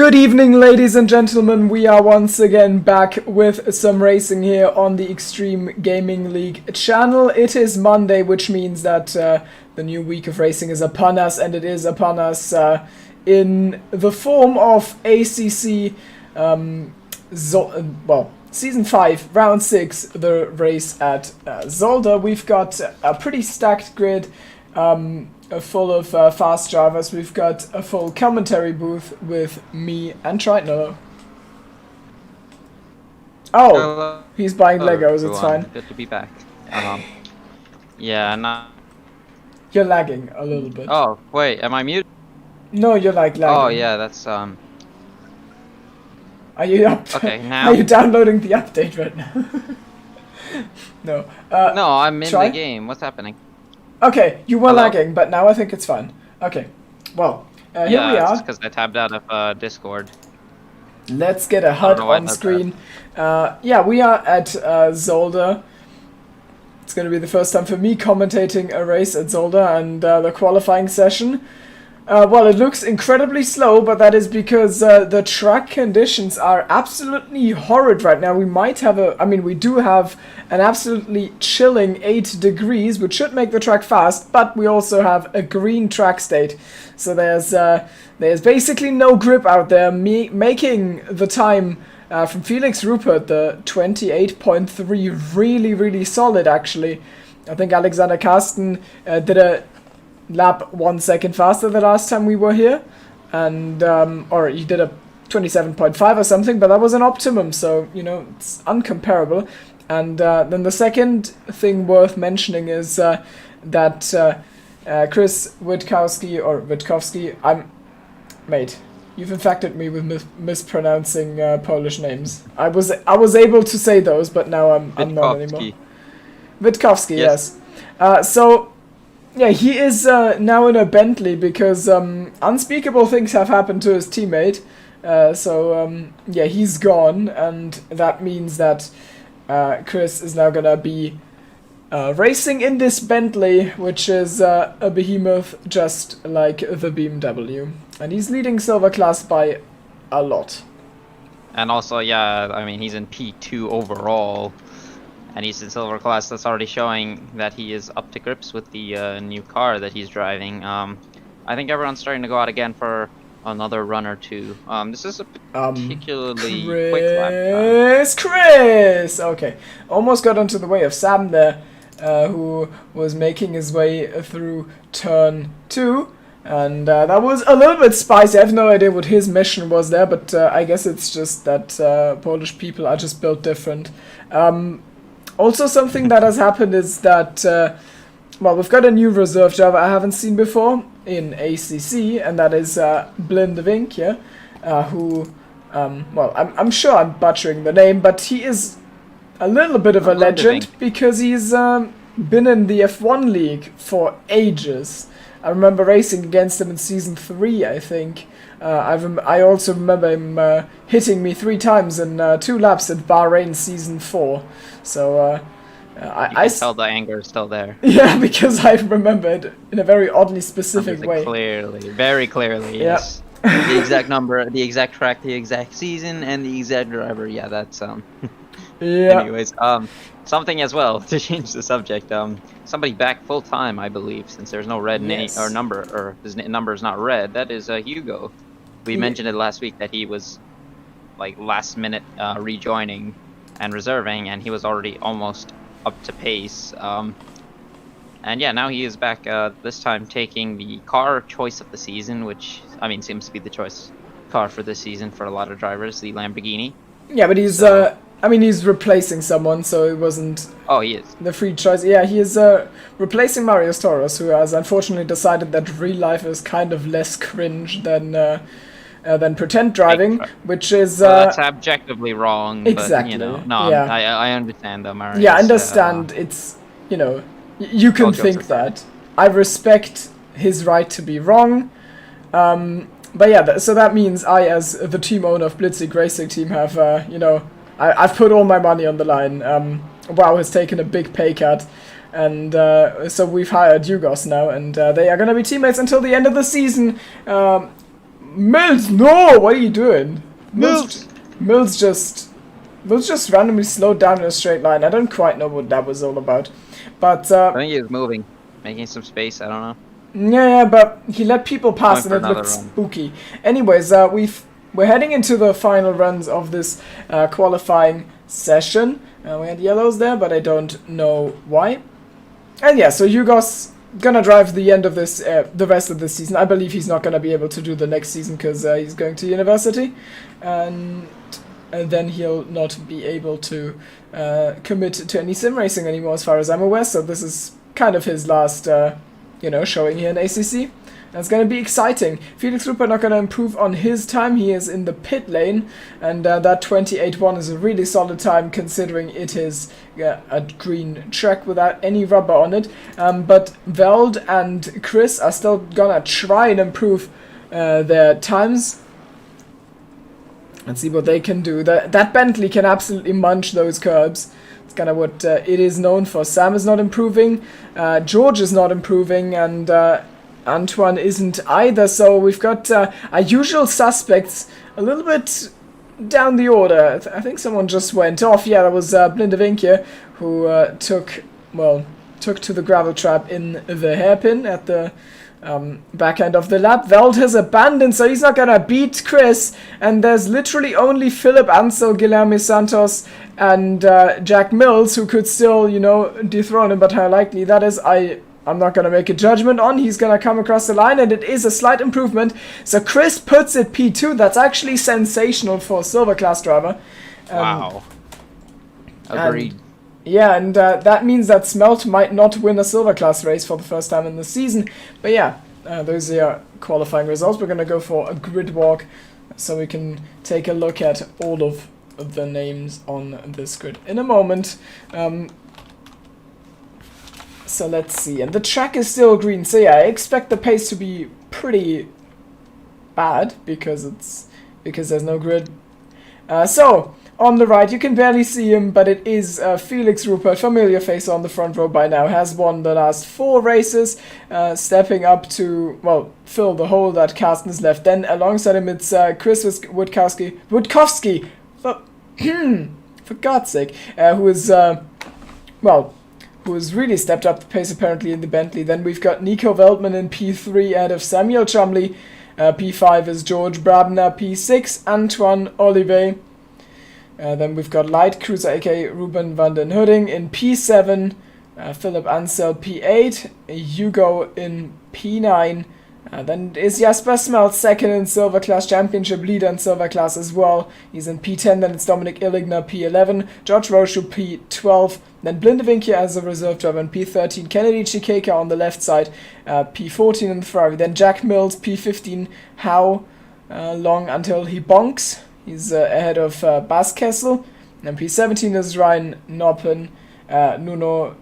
Good evening, ladies and gentlemen. We are once again back with some racing here on the Extreme Gaming League channel. It is Monday, which means that the new week of racing is upon us, and it is upon us in the form of ACC, Season 5, Round 6, the race at Zolder. We've got a pretty stacked grid, full of fast drivers. We've got a full commentary booth with me and Triton. Oh, Hello. He's buying Legos, Everyone. it's fine. Good to be back. Yeah, no. You're lagging a little bit. Oh, wait, am I muted? No, you're like lagging. Oh, yeah, that's, Are you up? Okay, now. Are you downloading the update right now? No. No, I'm in try? the game. What's happening? Okay, you were Hello? lagging, but now I think it's fine. Okay, well, here we are. because I tabbed out of Discord. Let's get a HUD on screen. Yeah, we are at Zolder. It's going to be the first time for me commentating a race at Zolder and the qualifying session. Well, it looks incredibly slow, but that is because the track conditions are absolutely horrid right now. We might have we do have an absolutely chilling 8 degrees, which should make the track fast, but we also have a green track state. So there's basically no grip out there, making the time from Felix Rupert, the 28.3, really, really solid, actually. I think Alexander Karsten did a lap 1 second faster the last time we were here, and or he did a 27.5 or something, but that was an optimum, so you know, it's uncomparable. And then the second thing worth mentioning is that Chris Witkowski, mate, you've infected me with mispronouncing Polish names. I was able to say those, but now I'm not anymore. Witkowski, yes. So yeah, he is now in a Bentley because unspeakable things have happened to his teammate. Yeah, he's gone, and that means that Chris is now gonna be racing in this Bentley, which is a behemoth just like the BMW. And he's leading Silver Class by a lot. And also, yeah, I mean, he's in P2 overall. And he's in Silver Class. That's already showing that he is up to grips with the new car that he's driving. I think everyone's starting to go out again for another run or two. This is a particularly quick lap time. Chris! Okay. Almost got into the way of Sam there, who was making his way through turn 2. And that was a little bit spicy. I have no idea what his mission was there, but I guess it's just that Polish people are just built different. Also, something that has happened is that, well, we've got a new reserve driver I haven't seen before in ACC, and that is Blinde Vink, yeah, who, well, I'm sure I'm butchering the name, but he is a little bit of a legend because he's been in the F1 league for ages. I remember racing against him in Season 3, I think. I also remember him hitting me 3 times in 2 laps at Bahrain Season 4. So I tell the anger is still there. Yeah, because I remember it in a very oddly specific way. Clearly, very clearly, yes. Yeah. The exact number, the exact track, the exact season, and the exact driver. Yeah, that's Yeah. Anyways, something as well to change the subject. Somebody back full time, I believe, since there's no red name or number, or his number is not red. That is Hugo. We mentioned it last week that he was like last minute rejoining and reserving, and he was already almost up to pace. And yeah, now he is back. This time taking the car choice of the season, which I mean seems to be the choice car for this season for a lot of drivers, the Lamborghini. Yeah, but he's I mean, he's replacing someone, so it wasn't. Oh, he is. The free choice. Yeah, he is replacing Marius Torres, who has unfortunately decided that real life is kind of less cringe than pretend driving, which is. Well, that's objectively wrong. Exactly. But, you know, no, yeah. I understand though, Marius. Yeah, I understand. It's, you know, you can think that. I respect his right to be wrong. But yeah, so that means I, as the team owner of Blitzig Racing Team, have you know. I've put all my money on the line. WoW has taken a big pay cut, and so we've hired Yugos now, and they are going to be teammates until the end of the season. Mills, no! What are you doing? Mills! Mills just randomly slowed down in a straight line. I don't quite know what that was all about. But, I think he was moving, making some space, I don't know. Yeah, but he let people pass and it Another looked run. spooky. Anyways, we're heading into the final runs of this qualifying session. We had yellows there, but I don't know why. And yeah, so Hugo's gonna drive the end of this, the rest of this season. I believe he's not gonna be able to do the next season because he's going to university, and then he'll not be able to commit to any sim racing anymore, as far as I'm aware. So this is kind of his last, showing here in ACC. That's going to be exciting. Felix Rupert not going to improve on his time. He is in the pit lane, and that 28.1 is a really solid time considering it is a green track without any rubber on it. But Veld and Chris are still going to try and improve their times and see what they can do. That Bentley can absolutely munch those curbs. It's kind of what it is known for. Sam is not improving, George is not improving, and Antoine isn't either, so we've got our usual suspects a little bit down the order. I think someone just went off. Yeah, that was Blindevinkje, who took to the gravel trap in the hairpin at the back end of the lap. Veld has abandoned, so he's not gonna beat Chris, and there's literally only Philip Ansel, Guilherme Santos, and Jack Mills who could still, dethrone him, but how likely that is, I'm not going to make a judgment on. He's going to come across the line, and it is a slight improvement. So Chris puts it P2. That's actually sensational for a silver class driver. Wow. Agreed. And that means that Smelt might not win a silver class race for the first time in the season. But yeah, those are qualifying results. We're going to go for a grid walk so we can take a look at all of the names on this grid in a moment. So let's see, and the track is still green, so yeah, I expect the pace to be pretty bad because there's no grid. So on the right, you can barely see him, but it is Felix Rupert, familiar face on the front row by now, has won the last 4 races, stepping up to, fill the hole that Carsten's left. Then alongside him, it's Chris Witkowski, for God's sake, who has really stepped up the pace apparently in the Bentley. Then we've got Nico Veldman in P3 ahead of Samuel Chumley. P5 is George Brabner. P6, Antoine Olivet. Then we've got Light Cruiser, aka Ruben van den Hudding, in P7. Philip Ansel, P8. Hugo in P9. Then is Jasper Smelt second in Silver Class Championship, leader in Silver Class as well. He's in P10, then it's Dominic Illigner, P11, George Rochu, P12, then Blindevinkje as a reserve driver in P13, Kennedy Chikeka on the left side, P14 in the Ferrari, then Jack Mills, P15, how long until he bonks. He's ahead of Bas Kessel, and P17 is Ryan Noppen, Nuno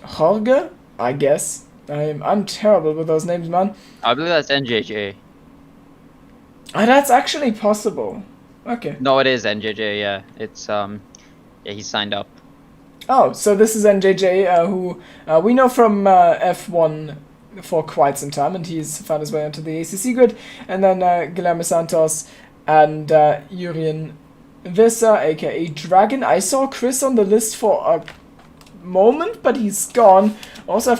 Jorge, I guess. I'm terrible with those names, man. I believe that's NJJ. That's actually possible. Okay. No, it is NJJ, yeah. It's, he signed up. Oh, so this is NJJ, who we know from F1 for quite some time, and he's found his way onto the ACC grid. And then Guilherme Santos and Jurien Visser, aka Dragon. I saw Chris on the list for a moment, but he's gone. Also,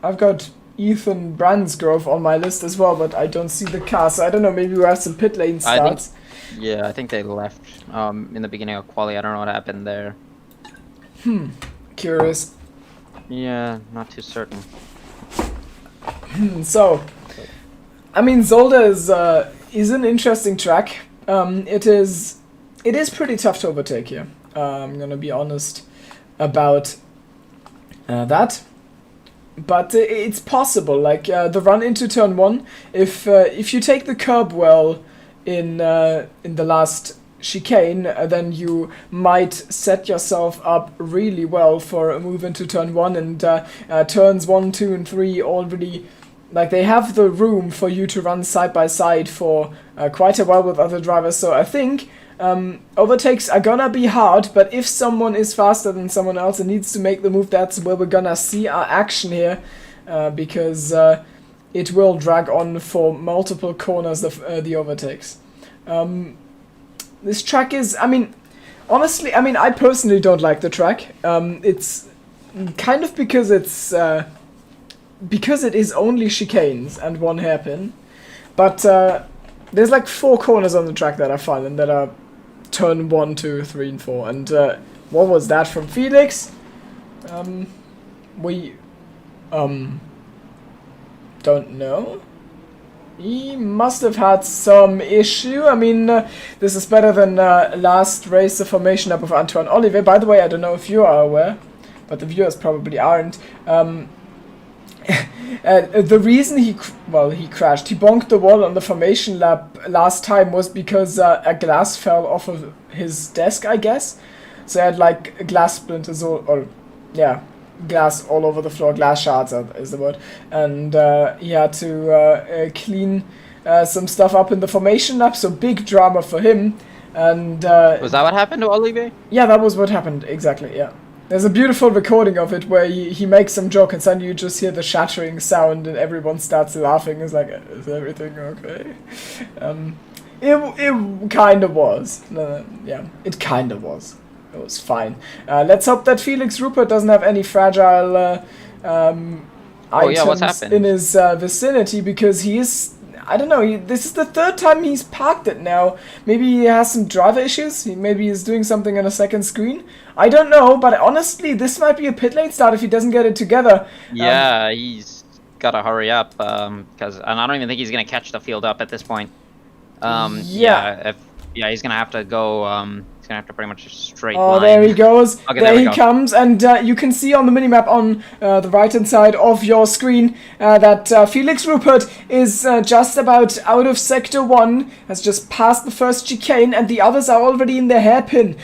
I've got Ethan Brandsgrove on my list as well, but I don't see the car, so I don't know, maybe we have some pit lane starts. I think they left in the beginning of quali. I don't know what happened there. Curious. Yeah, not too certain. So, I mean, Zolder is an interesting track. It is pretty tough to overtake here. I'm gonna be honest about that. But it's possible, like the run into turn 1, if you take the curb well in the last chicane, then you might set yourself up really well for a move into turn 1, and turns 1, 2, and 3 already, like, they have the room for you to run side by side for quite a while with other drivers. So I think overtakes are gonna be hard, but if someone is faster than someone else and needs to make the move, that's where we're gonna see our action here, because it will drag on for multiple corners the overtakes. This track is, I mean, honestly, I mean, I personally don't like the track. It's kind of because it is only chicanes and one hairpin, but there's like 4 corners on the track that are fun and that are turn 1, 2, 3, and 4. And what was that from Felix? We don't know. He must have had some issue. I mean, this is better than last race, the formation up of Antoine Olivier. By the way, I don't know if you are aware, but the viewers probably aren't. The reason he crashed, he bonked the wall on the formation lap last time was because a glass fell off of his desk, I guess. So he had like glass splinters glass all over the floor, glass shards is the word, and he had to clean some stuff up in the formation lap, so big drama for him. And was that what happened to Olivier? Yeah, that was what happened, exactly, yeah. There's a beautiful recording of it where he makes some joke and suddenly you just hear the shattering sound and everyone starts laughing. It's like, is everything okay? It kind of was. Yeah, it kind of was. It was fine. Let's hope that Felix Rupert doesn't have any fragile items in his vicinity, because he is, I don't know, this is the 3rd time he's parked it now. Maybe he has some driver issues, maybe he's doing something on a second screen. I don't know, but honestly, this might be a pit lane start if he doesn't get it together. Yeah, he's gotta hurry up, and I don't even think he's gonna catch the field up at this point. He's gonna have to go, he's gonna have to pretty much just straight line. Oh, there he goes. Okay, there he comes, and you can see on the minimap on the right-hand side of your screen that Felix Rupert is just about out of Sector 1, has just passed the first chicane, and the others are already in their hairpin,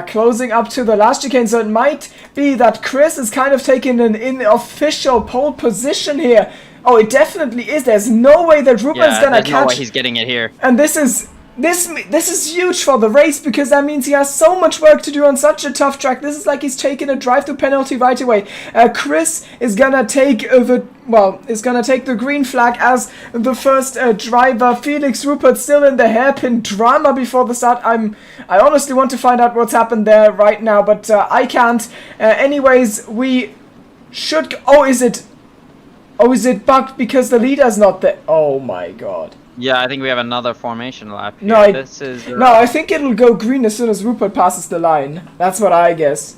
closing up to the last chicane. So it might be that Chris is kind of taking an unofficial pole position here. Oh, it definitely is. There's no way that Rupert's gonna catch. No way he's getting it here. And this is huge for the race, because that means he has so much work to do on such a tough track. This is like he's taking a drive-through penalty right away. Chris is gonna take the green flag as the first driver. Felix Rupert still in the hairpin drama before the start. I honestly want to find out what's happened there right now, but I can't. Anyways, we should. Is it bugged because the leader's not there? Oh my god. Yeah, I think we have another formation lap here. No, I think it'll go green as soon as Rupert passes the line. That's what I guess.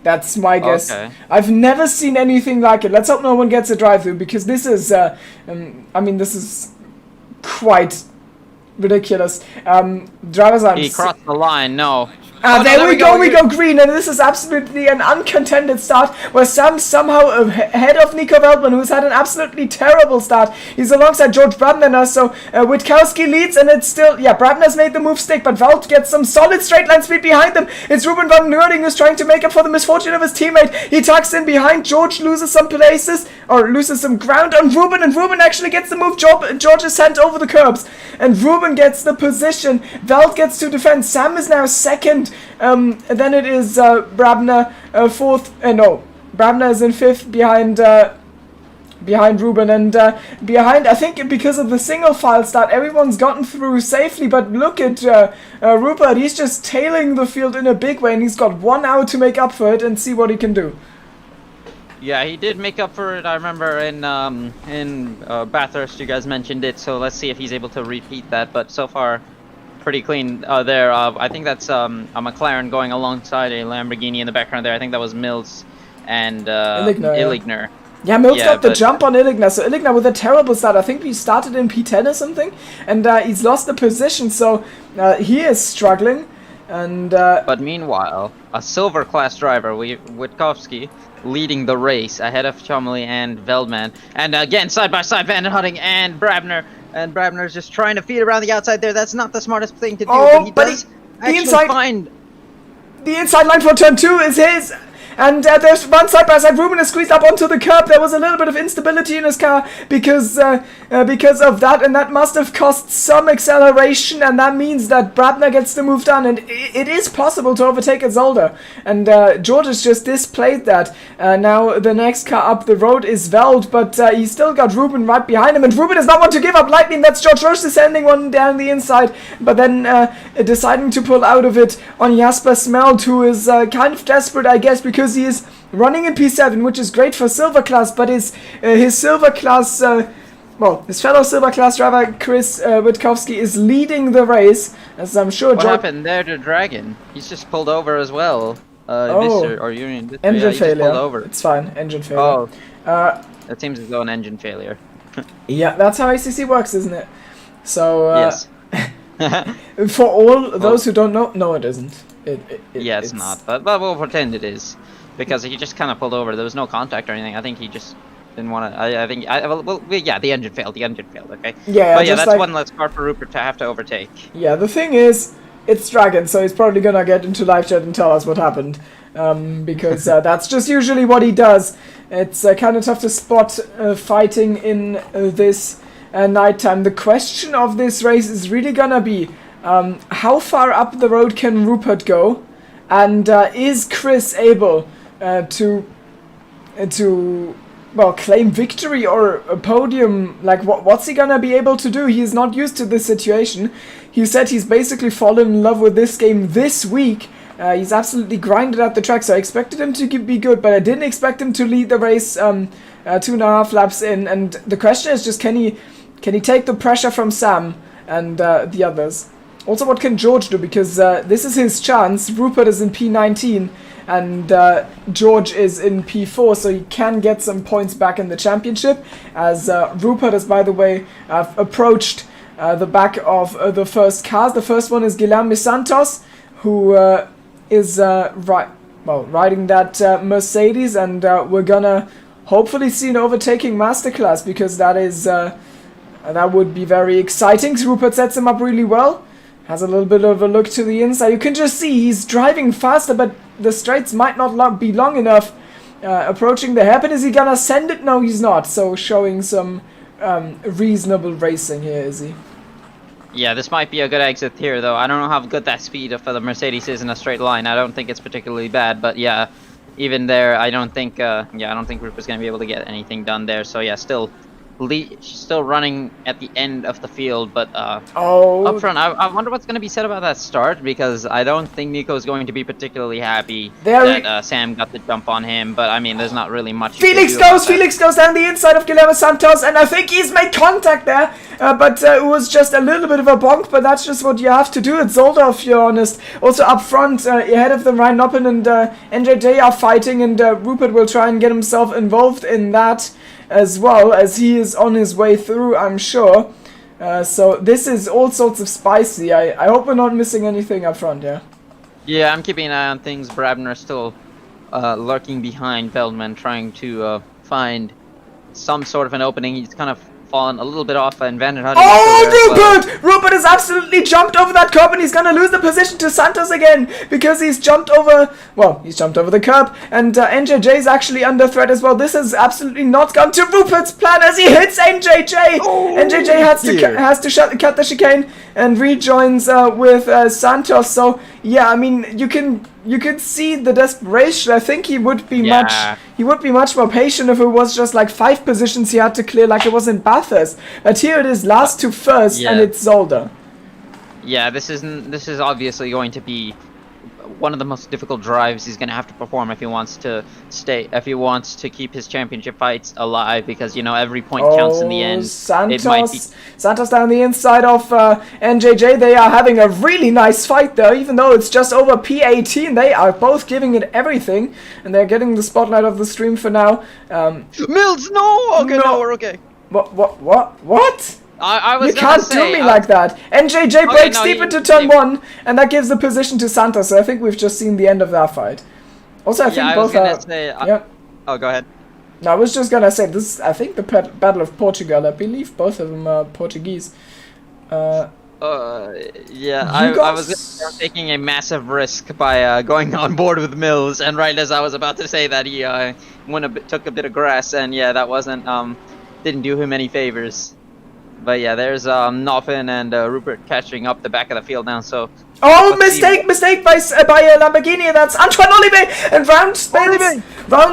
That's my guess. Okay. I've never seen anything like it. Let's hope no one gets a drive-through, because this is, this is quite ridiculous. Drivers are... He crossed the line, no. There we go green, and this is absolutely an uncontended start, where Sam somehow ahead of Nico Veldman, who's had an absolutely terrible start. He's alongside George Brabner now, so Witkowski leads, and it's still, Brabner's made the move stick, but Veld gets some solid straight line speed behind them. It's Ruben van Noording who's trying to make up for the misfortune of his teammate. He tucks in behind, George loses some ground on Ruben, and Ruben actually gets the move. George is sent over the curbs, and Ruben gets the position. Veld gets to defend. Sam is now second. Then it is Brabner fourth. Brabner is in fifth behind Ruben, and behind, I think because of the single file start, everyone's gotten through safely. But look at Rupert; he's just tailing the field in a big way, and he's got 1 hour to make up for it and see what he can do. Yeah, he did make up for it. I remember in Bathurst, you guys mentioned it. So let's see if he's able to repeat that. But so far, pretty clean there. I think that's a McLaren going alongside a Lamborghini in the background there. I think that was Mills and Illigner. Yeah, Mills got the jump on Illigner. So Illigner with a terrible start. I think he started in P10 or something, and he's lost the position. So he is struggling. And but meanwhile, a silver class driver, Witkowski, leading the race ahead of Chumley and Veldman. And again, side by side, Van Hutting and Brabner. And Brabner's just trying to feed around the outside there. That's not the smartest thing to do, but he does actually find... The inside line for turn 2 is his. And there's one side-by-side. Ruben is squeezed up onto the curb. There was a little bit of instability in his car because of that, and that must have cost some acceleration, and that means that Brabner gets the move done, and it is possible to overtake a Zolder. And George has just displayed that. Now the next car up the road is Veld, but he's still got Ruben right behind him, and Ruben does not want to give up lightning. That's George Roche sending one down the inside, but then deciding to pull out of it on Jasper Smelt, who is kind of desperate, I guess, because he is running in P7, which is great for Silver Class, but his Silver Class, his fellow Silver Class driver, Chris Witkowski, is leading the race, as I'm sure... What happened there to Dragon? He's just pulled over as well. Engine failure. Pulled over. It's fine, engine failure. That seems as though an engine failure. Yeah, that's how ACC works, isn't it? So, yes. for all those who don't know, no, it isn't. It's not, but we'll pretend it is, because he just kind of pulled over. There was no contact or anything. I think he just didn't want to. The engine failed. The engine failed. Okay. Yeah, but yeah, that's one less car for Rupert to have to overtake. Yeah, the thing is, it's Dragon, so he's probably gonna get into live chat and tell us what happened, because that's just usually what he does. It's kind of tough to spot fighting in this nighttime. The question of this race is really gonna be how far up the road can Rupert go, and is Chris able to claim victory or a podium? Like, what's he gonna be able to do? He's not used to this situation. He said he's basically fallen in love with this game this week. He's absolutely grinded at the track, so I expected him to be good, but I didn't expect him to lead the race 2.5 laps in. And the question is just, can he take the pressure from Sam and the others? Also, what can George do? Because this is his chance. Rupert is in P19 and George is in P4, so he can get some points back in the championship, as Rupert has, by the way, approached the back of the first cars. The first one is Guilherme Santos, who is riding that Mercedes, and we're gonna hopefully see an overtaking masterclass, because that would be very exciting. Rupert sets him up really well. Has a little bit of a look to the inside. You can just see he's driving faster, but the straights might not be long enough. Approaching the hairpin, is he gonna send it? No, he's not. So showing some reasonable racing here, is he? Yeah, this might be a good exit here, though. I don't know how good that speed for the Mercedes is in a straight line. I don't think it's particularly bad, but yeah, even there, I don't think Rupert's gonna be able to get anything done there. So yeah, still running at the end of the field, but up front, I wonder what's going to be said about that start, because I don't think Nico's going to be particularly happy that Sam got the jump on him, but I mean, there's not really much. Felix goes down the inside of Guilherme Santos, and I think he's made contact there, but it was just a little bit of a bonk, but that's just what you have to do. It's Zolder, if you're honest. Also up front, ahead of them, Ryan Noppen and NJJ are fighting, and Rupert will try and get himself involved in that as well, as he is on his way through, I'm sure. So this is all sorts of spicy. I hope we're not missing anything up front, yeah? Yeah, I'm keeping an eye on things. Brabner is still lurking behind Feldman, trying to find some sort of an opening. He's kind of fallen a little bit off, and Van der Hut. Oh, Rupert has absolutely jumped over that curb, and he's gonna lose the position to Santos again, because he's jumped over the curb, and NJJ is actually under threat as well. This has absolutely not gone to Rupert's plan, as he hits NJJ. NJJ has to cut the chicane and rejoins with Santos. So yeah, I mean, you can see the desperation. I think he would be much more patient if it was just like 5 positions he had to clear, like it was in Bathurst. But here it is, last to first, and it's Zolder. Yeah, this is obviously going to be one of the most difficult drives he's going to have to perform if he wants to keep his championship fights alive, because, you know, every point counts in the end. Santos down the inside of NJJ. They are having a really nice fight though, even though it's just over P18. They are both giving it everything, and they're getting the spotlight of the stream for now. Mills, no! Okay, no, we're okay. What? I was you can't do me like that. NJJ breaks deep into turn 1, and that gives the position to Santos. So I think we've just seen the end of that fight. Also, I think both are. Oh, go ahead. No, I was just gonna say this. I think the Battle of Portugal. I believe both of them are Portuguese. Yeah, I was taking a massive risk by going on board with Mills, and right as I was about to say that, he took a bit of grass, and yeah, that wasn't didn't do him any favors. But yeah, there's Noffin and Rupert catching up the back of the field now. So mistake by Lamborghini. That's Antoine Olivier, and round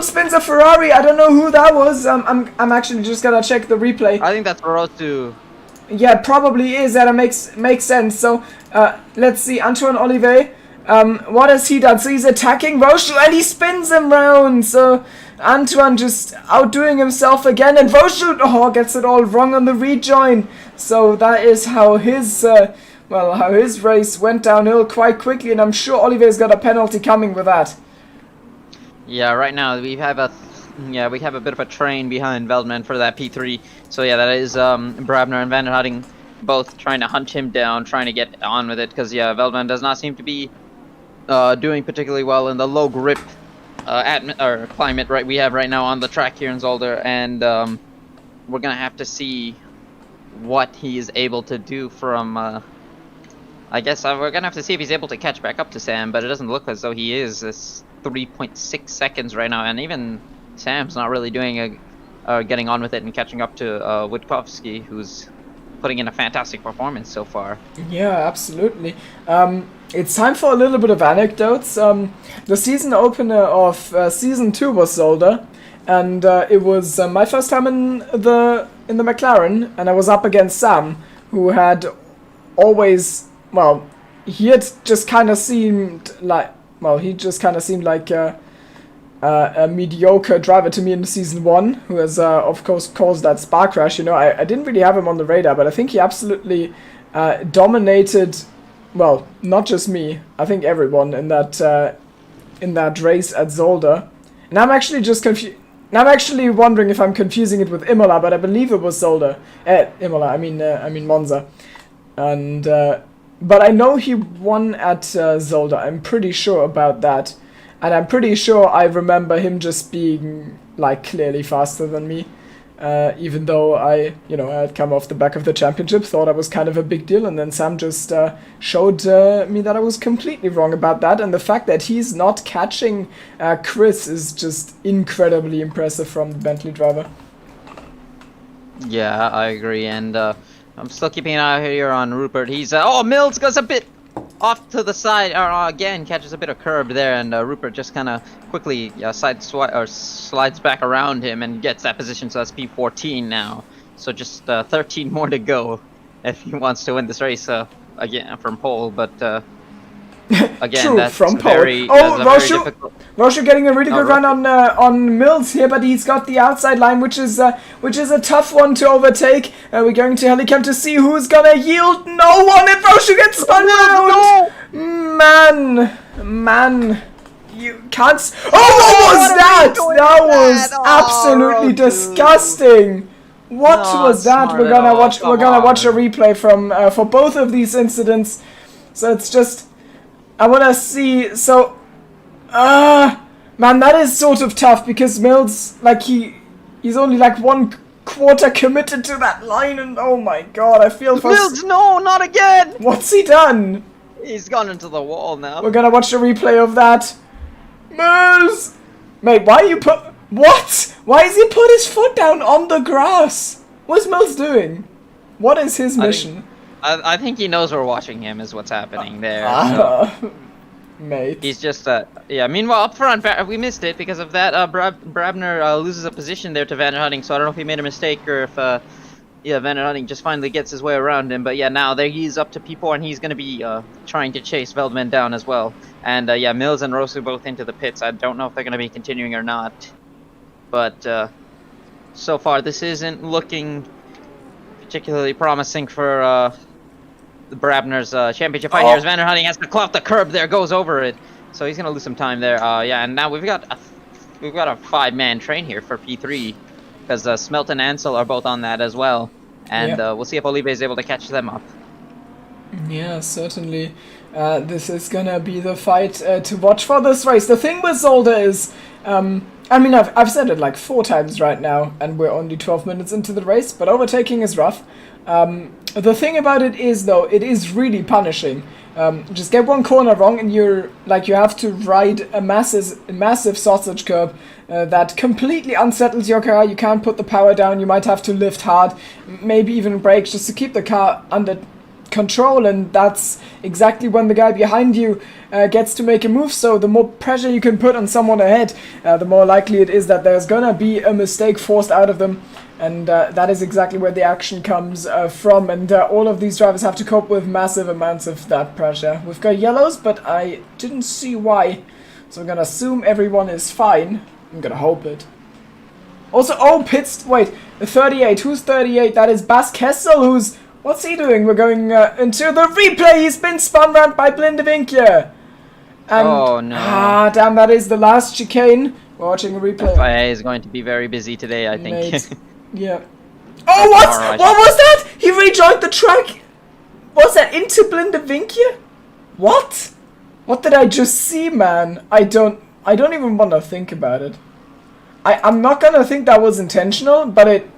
spins a Ferrari. I don't know who that was. I'm actually just gonna check the replay. I think that's Rotu. Yeah, it probably is. That makes sense. So let's see, Antoine Olivier. What has he done? So he's attacking Roshu and he spins him round. So Antoine just outdoing himself again, and Roshu gets it all wrong on the rejoin. So that is how his race went downhill quite quickly, and I'm sure Olivier's got a penalty coming with that. Yeah, right now we have a bit of a train behind Veldman for that P3. So yeah, that is Brabner and Van der Hutting both trying to hunt him down, trying to get on with it, because yeah, Veldman does not seem to be doing particularly well in the low grip climate we have right now on the track here in Zolder, and we're gonna have to see what he is able to do from I guess we're gonna have to see if he's able to catch back up to Sam, but it doesn't look as though he is. It's 3.6 seconds right now, and even Sam's not really doing getting on with it and catching up to Witkowski, who's putting in a fantastic performance so far. Yeah, absolutely. It's time for a little bit of anecdotes. The season opener of season 2 was Zolder, and it was my first time in the McLaren, and I was up against Sam, who had always, he had just kind of seemed like, a mediocre driver to me in season 1, who has of course caused that spa crash. You know, I didn't really have him on the radar, but I think he absolutely dominated. Well, not just me. I think everyone in that race at Zolder. And I'm actually just confused. I'm actually wondering if I'm confusing it with Imola, but I believe it was Zolder. Imola. I mean Monza. And but I know he won at Zolder. I'm pretty sure about that. And I'm pretty sure I remember him just being, like, clearly faster than me. Even though I had come off the back of the championship, thought I was kind of a big deal. And then Sam just showed me that I was completely wrong about that. And the fact that he's not catching Chris is just incredibly impressive from the Bentley driver. Yeah, I agree. And I'm still keeping an eye here on Rupert. He's... Mills goes a bit off to the side, again catches a bit of curb there, and Rupert just kind of quickly slides back around him and gets that position. So that's P14 now. So just 13 more to go if he wants to win this race again from pole. But again, true, that's from very, pole. Roshu getting a really good run on Mills here, but he's got the outside line, which is a tough one to overtake. We're going to Helicam to see who's gonna yield. No one, and Roshu gets spun out. Man, you can't. What was that? That was absolutely disgusting. What was that? We're gonna watch a replay from for both of these incidents. So it's just. I want to see, so, man, that is sort of tough, because Mills, like, he's only, like, 1/4 committed to that line, and oh my god, I feel for... Mills, no, not again! What's he done? He's gone into the wall now. We're gonna watch a replay of that. Mills! Mate, why you put... What? Why has he put his foot down on the grass? What's Mills doing? What is his mission? I think he knows we're watching him is what's happening there. Mate. He's just, yeah, meanwhile, up front, we missed it because of that. Brabner loses a position there to Van der Hutting, so I don't know if he made a mistake or if, Van der Hutting just finally gets his way around him. But yeah, now there he's up to P4, and he's going to be trying to chase Veldman down as well. And yeah, Mills and Rosu both into the pits. I don't know if they're going to be continuing or not. But so far, this isn't looking particularly promising for... Brabner's championship fight here. Van der Hutting has to claw off the curb there, goes over it, so he's gonna lose some time there. Yeah, and now we've got a 5-man train here for P3, because Smelt and Ansel are both on that as well, and we'll see if Olivier is able to catch them up. Yeah, certainly. This is gonna be the fight to watch for this race. The thing with Zolder is, I mean, I've said it like 4 times right now, and we're only 12 minutes into the race, but overtaking is rough. The thing about it is, though, it is really punishing. Just get one corner wrong and you have to ride a massive sausage curb that completely unsettles your car. You can't put the power down, you might have to lift hard, maybe even brake just to keep the car under control, and that's exactly when the guy behind you gets to make a move. So the more pressure you can put on someone ahead, the more likely it is that there's gonna be a mistake forced out of them. And that is exactly where the action comes from. And all of these drivers have to cope with massive amounts of that pressure. We've got yellows, but I didn't see why. So I'm going to assume everyone is fine. I'm going to hope it. Also, oh, pits. Wait, 38. Who's 38? That is Bas Kessel. What's he doing? We're going into the replay. He's been spun round by Blindevinkje. And, oh, no. Ah, damn, that is the last chicane. We're watching a replay. FIA is going to be very busy today, I think. Yeah. Oh, what? What was that? He rejoined the track. Was that into Blindevinkje? What? What did I just see, man? I don't even want to think about it. I'm not gonna think that was intentional, but it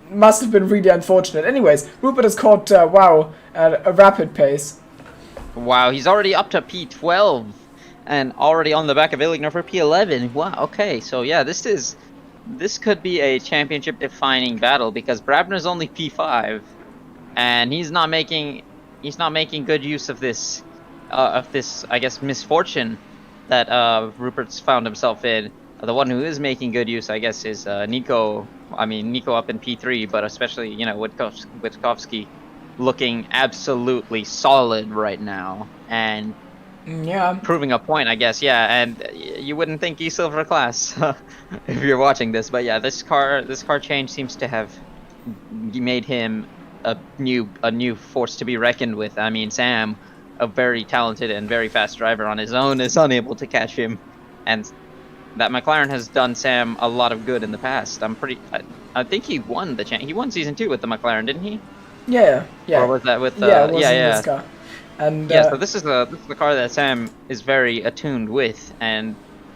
must have been really unfortunate. Anyways, Rupert has caught Wow at a rapid pace. Wow, he's already up to P12 and already on the back of Illigner for P11. Wow. Okay, so yeah, this could be a championship-defining battle because Brabner's only P5, and he's not making good use of this, I guess, misfortune that Rupert's found himself in. The one who is making good use, I guess, is Nico. I mean, Nico up in P3, but especially, you know, Witkowski looking absolutely solid right now, and yeah, proving a point, I guess. Yeah, and you wouldn't think he's silver class if you're watching this, but yeah, this car change seems to have made him a new force to be reckoned with. I mean, Sam, a very talented and very fast driver on his own, is unable to catch him, and that McLaren has done Sam a lot of good in the past. I think he won he won season 2 with the McLaren, didn't he? Yeah. Or was that with yeah, it was in this car. And yeah, so this is the car that Sam is very attuned with, and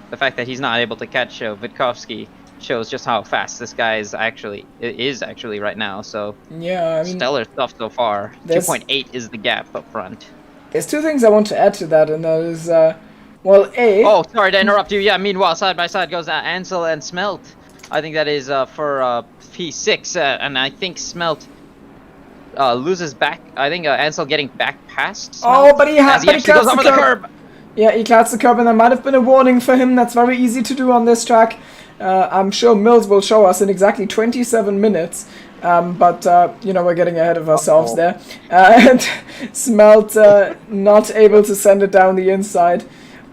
the fact that he's not able to catch Witkowski shows just how fast this guy is actually right now. So yeah, I mean, stellar stuff so far. 2.8 is the gap up front. There's two things I want to add to that, and that is, well, A. Oh, sorry to interrupt you. Yeah, meanwhile, side by side goes Ansel and Smelt. I think that is for P6, and I think Smelt loses back. I think Ansel getting back past Smelt. Oh, but he goes over the curb. Yeah, he clouds the curb, and that might have been a warning for him. That's very easy to do on this track. I'm sure Mills will show us in exactly 27 minutes. But you know, we're getting ahead of ourselves there. And Smelt not able to send it down the inside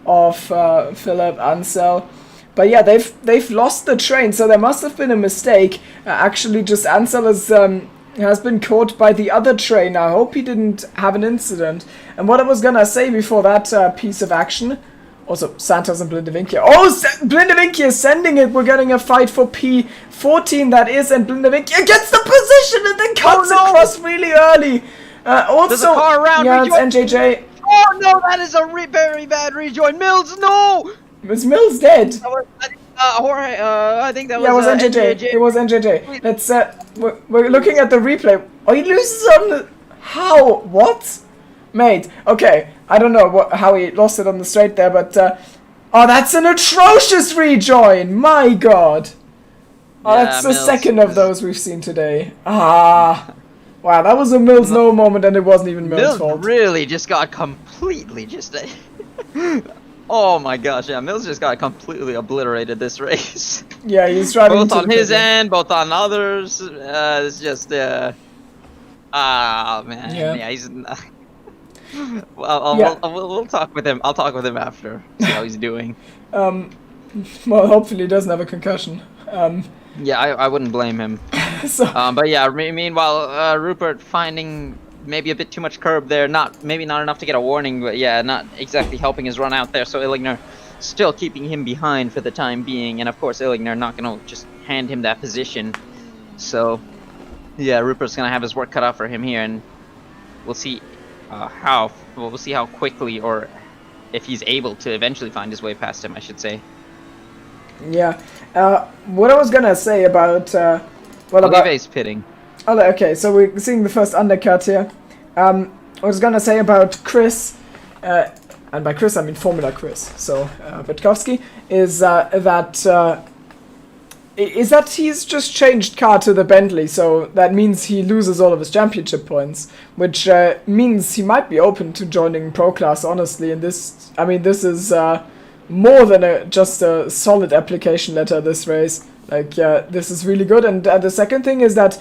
of Philip Ansel. But yeah, they've lost the train, so there must have been a mistake. Actually, just Ansel has been caught by the other train. I hope he didn't have an incident. And what I was gonna say before that piece of action, also Santos and Blindevinkje. Oh, Blindevinkje is sending it. We're getting a fight for P14, that is, and Blindevinkje gets the position and then cuts across really early. Also, there's a car around. Yeah, it's NJJ. Oh no, that is a very bad rejoin. Mills, no! Was Mills dead? I think that was, yeah, it was NJJ. It was NJJ. Let's we're looking at the replay. Oh, he loses on the... How? What? Mate, okay. I don't know how he lost it on the straight there, but oh, that's an atrocious rejoin. My God. Oh, yeah, that's the second of those we've seen today. Ah. Wow, that was a Mills no moment, and it wasn't even Mills' fault. Really just got completely oh my gosh, yeah, Mills just got completely obliterated this race. Yeah, he's driving both on his end, both on others. It's just man. Yeah, he's. Well, we'll talk with him. I'll talk with him after. See how he's doing. Well, hopefully he doesn't have a concussion. Yeah, I wouldn't blame him. So. But yeah, meanwhile, Rupert finding maybe a bit too much curb there. Maybe not enough to get a warning, but yeah, not exactly helping his run out there. So Illigner still keeping him behind for the time being, and of course Illigner not gonna just hand him that position. So yeah, Rupert's gonna have his work cut out for him here, and we'll see we'll see how quickly, or if he's able to eventually find his way past him, I should say. Yeah. What I was gonna say about Olive's pitting. Okay, so we're seeing the first undercut here. I was gonna say about Chris, and by Chris I mean Formula Chris, so Witkowski, is that he's just changed car to the Bentley, so that means he loses all of his championship points, which means he might be open to joining Pro Class, honestly, and this is more than just a solid application letter, this race. Like, this is really good, and the second thing is that,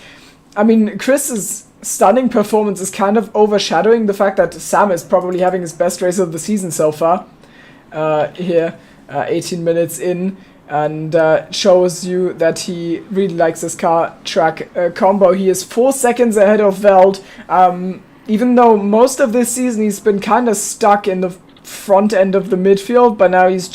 I mean, Chris's stunning performance is kind of overshadowing the fact that Sam is probably having his best race of the season so far, here, 18 minutes in, and shows you that he really likes this car-track combo. He is 4 seconds ahead of Veld, even though most of this season he's been kind of stuck in the front end of the midfield, but now he's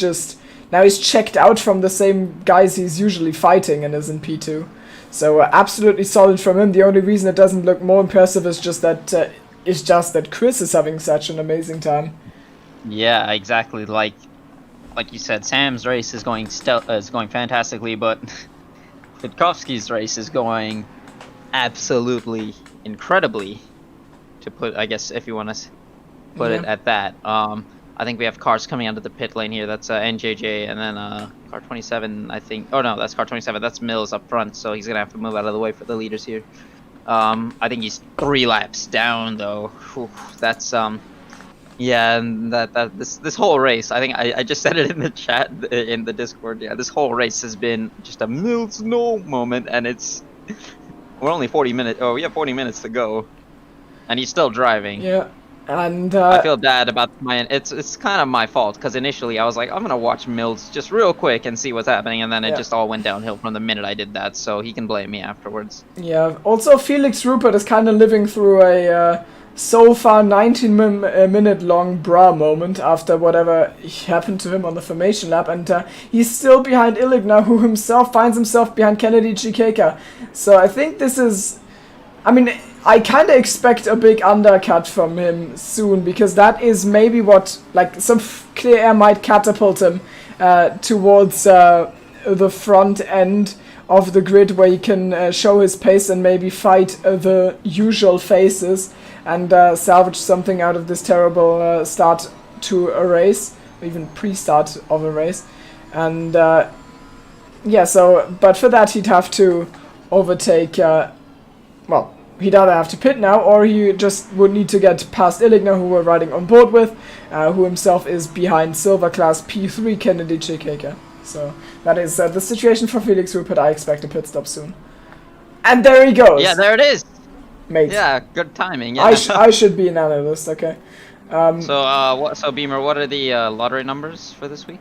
checked out from the same guys he's usually fighting and is in P2. So absolutely solid from him. The only reason it doesn't look more impressive is just that Chris is having such an amazing time. Yeah, exactly. Like you said, Sam's race is going fantastically, but Witkowski's race is going absolutely incredibly, to put, I guess, if you want to put it at that. I think we have cars coming out of the pit lane here. That's NJJ, and then car 27, I think. Oh no, that's car 27. That's Mills up front, so he's gonna have to move out of the way for the leaders here. I think he's 3 laps down though. Whew, that's yeah, and this whole race, I think I just said it in the chat in the Discord. Yeah, this whole race has been just a Mills no moment, and we're only 40 minutes. Oh, we have 40 minutes to go, and he's still driving. Yeah. And I feel bad about it's kind of my fault, because initially I was like, I'm gonna watch Mills just real quick and see what's happening, and then it just all went downhill from the minute I did that, so he can blame me afterwards. Yeah, also Felix Rupert is kind of living through a so far 19-minute long bra moment after whatever happened to him on the formation lap, and he's still behind Illigner, who himself finds himself behind Kennedy Chikeka. So I think this is, I mean, I kind of expect a big undercut from him soon, because that is maybe what, like, some clear air might catapult him towards the front end of the grid, where he can show his pace and maybe fight the usual faces and salvage something out of this terrible start to a race, even pre-start of a race. And yeah, so, but for that he'd have to overtake, well, he'd either have to pit now, or he just would need to get past Illigner, who we're riding on board with, who himself is behind Silver Class P3 Kennedy Chikeka. So that is the situation for Felix Rupert. I expect a pit stop soon. And there he goes! Yeah, there it is! Mate. Yeah, good timing. Yeah. I should be an analyst, okay. So Beamer, what are the lottery numbers for this week?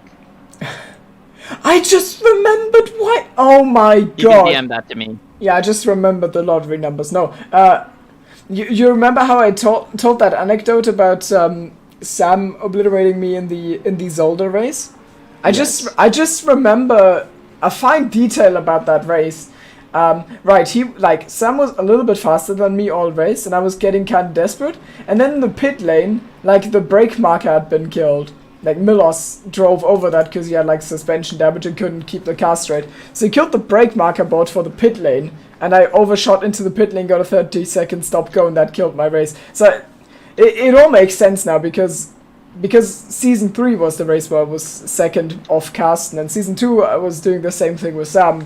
I just remembered why. Oh my god! You can DM that to me. Yeah, I just remembered the lottery numbers. No, you remember how I told that anecdote about Sam obliterating me in the Zolder race? I just remember a fine detail about that race. Right, Sam was a little bit faster than me all race, and I was getting kind of desperate. And then in the pit lane, like, the brake marker had been killed. Like, Milos drove over that because he had, like, suspension damage and couldn't keep the car straight. So he killed the brake marker board for the pit lane, and I overshot into the pit lane, got a 30-second stop go, and that killed my race. So it all makes sense now, because Season 3 was the race where I was second off Carsten, and Season 2 I was doing the same thing with Sam,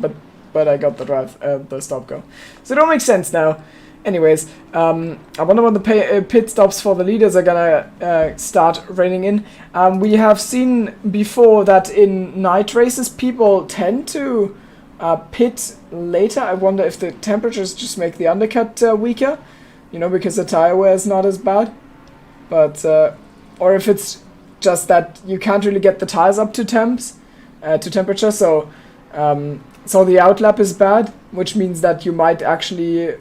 but I got the stop go. So it all makes sense now. Anyways, I wonder when the pit stops for the leaders are gonna start raining in. We have seen before that in night races people tend to pit later. I wonder if the temperatures just make the undercut weaker, you know, because the tire wear is not as bad. But or if it's just that you can't really get the tires up to temperature, so the outlap is bad, which means that you might actually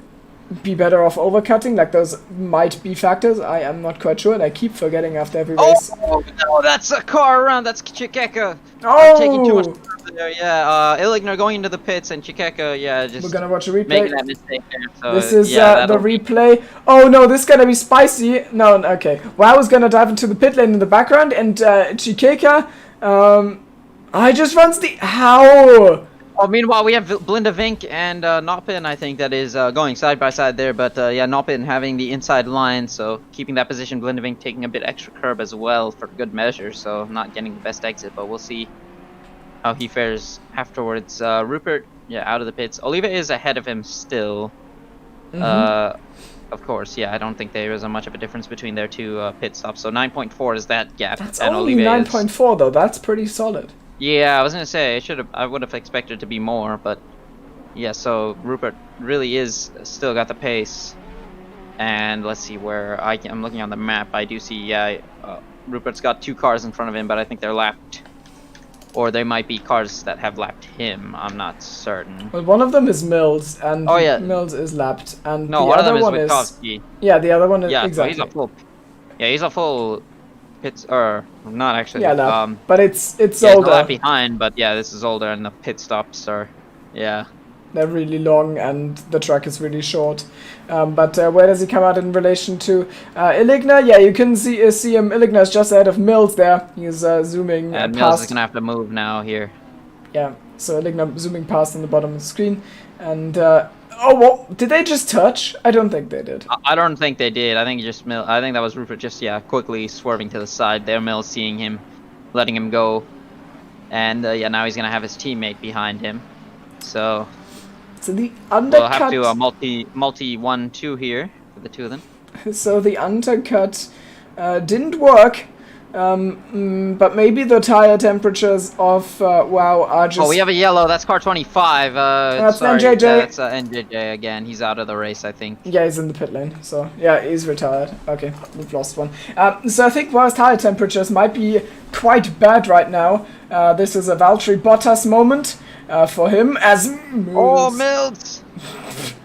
be better off overcutting. Like, those might be factors. I am not quite sure, and I keep forgetting after every race. Oh no, that's a car around. That's Chikeka. Oh, I'm taking too much time there. Yeah, Illigner going into the pits, and Chikeka, yeah, just we're gonna watch a replay. Making that mistake there. So, this is yeah, the replay. Oh no, this is gonna be spicy. No, okay. Well, I was gonna dive into the pit lane in the background, and Chikeka, I just runs the how. Oh, meanwhile, we have Blinda Vink and Noppin, I think, that is going side by side there. But yeah, Noppin having the inside line, so keeping that position. Blinda Vink taking a bit extra curb as well for good measure, so not getting the best exit. But we'll see how he fares afterwards. Rupert, yeah, out of the pits. Oliva is ahead of him still. Of course, yeah, I don't think there is much of a difference between their two pit stops. So 9.4 is that gap. That's and only 9.4 though. That's pretty solid. Yeah, I was gonna say I would have expected it to be more, but yeah. So Rupert really is still got the pace, and let's see where I'm looking on the map. I do see, yeah, Rupert's got 2 cars in front of him, but I think they're lapped, or they might be cars that have lapped him. I'm not certain. Well, one of them is Mills, and oh, yeah. Mills is lapped, and no, the one other of them one is Witkowski. Yeah, the other one is yeah, exactly. So he's a full. Yeah, he's a full. Pits or not actually. Yeah, no, but it's yeah, Zolder. Left behind, but yeah, this is Zolder, and the pit stops are, yeah. They're really long, and the track is really short. But where does he come out in relation to Illigna? Yeah, you can see him. Illigna is just ahead of Mills there. He's zooming and past. Mills is gonna have to move now here. Yeah, so Illigna zooming past on the bottom of the screen, and oh, well, did they just touch? I don't think they did. I don't think they did. I think just I think that was Rupert just quickly swerving to the side there. Mills seeing him, letting him go, and yeah, now he's gonna have his teammate behind him. So the undercut. We'll have to multi 1-2 here for the two of them. So the undercut didn't work. But maybe the tire temperatures of WoW are just... Oh, we have a yellow. That's car 25. That's sorry, NJJ. That's NJJ again. He's out of the race, I think. Yeah, he's in the pit lane. So, yeah, he's retired. Okay, we've lost one. So I think WoW's tire temperatures might be quite bad right now. This is a Valtteri Bottas moment for him as... Mills. Oh, Mills!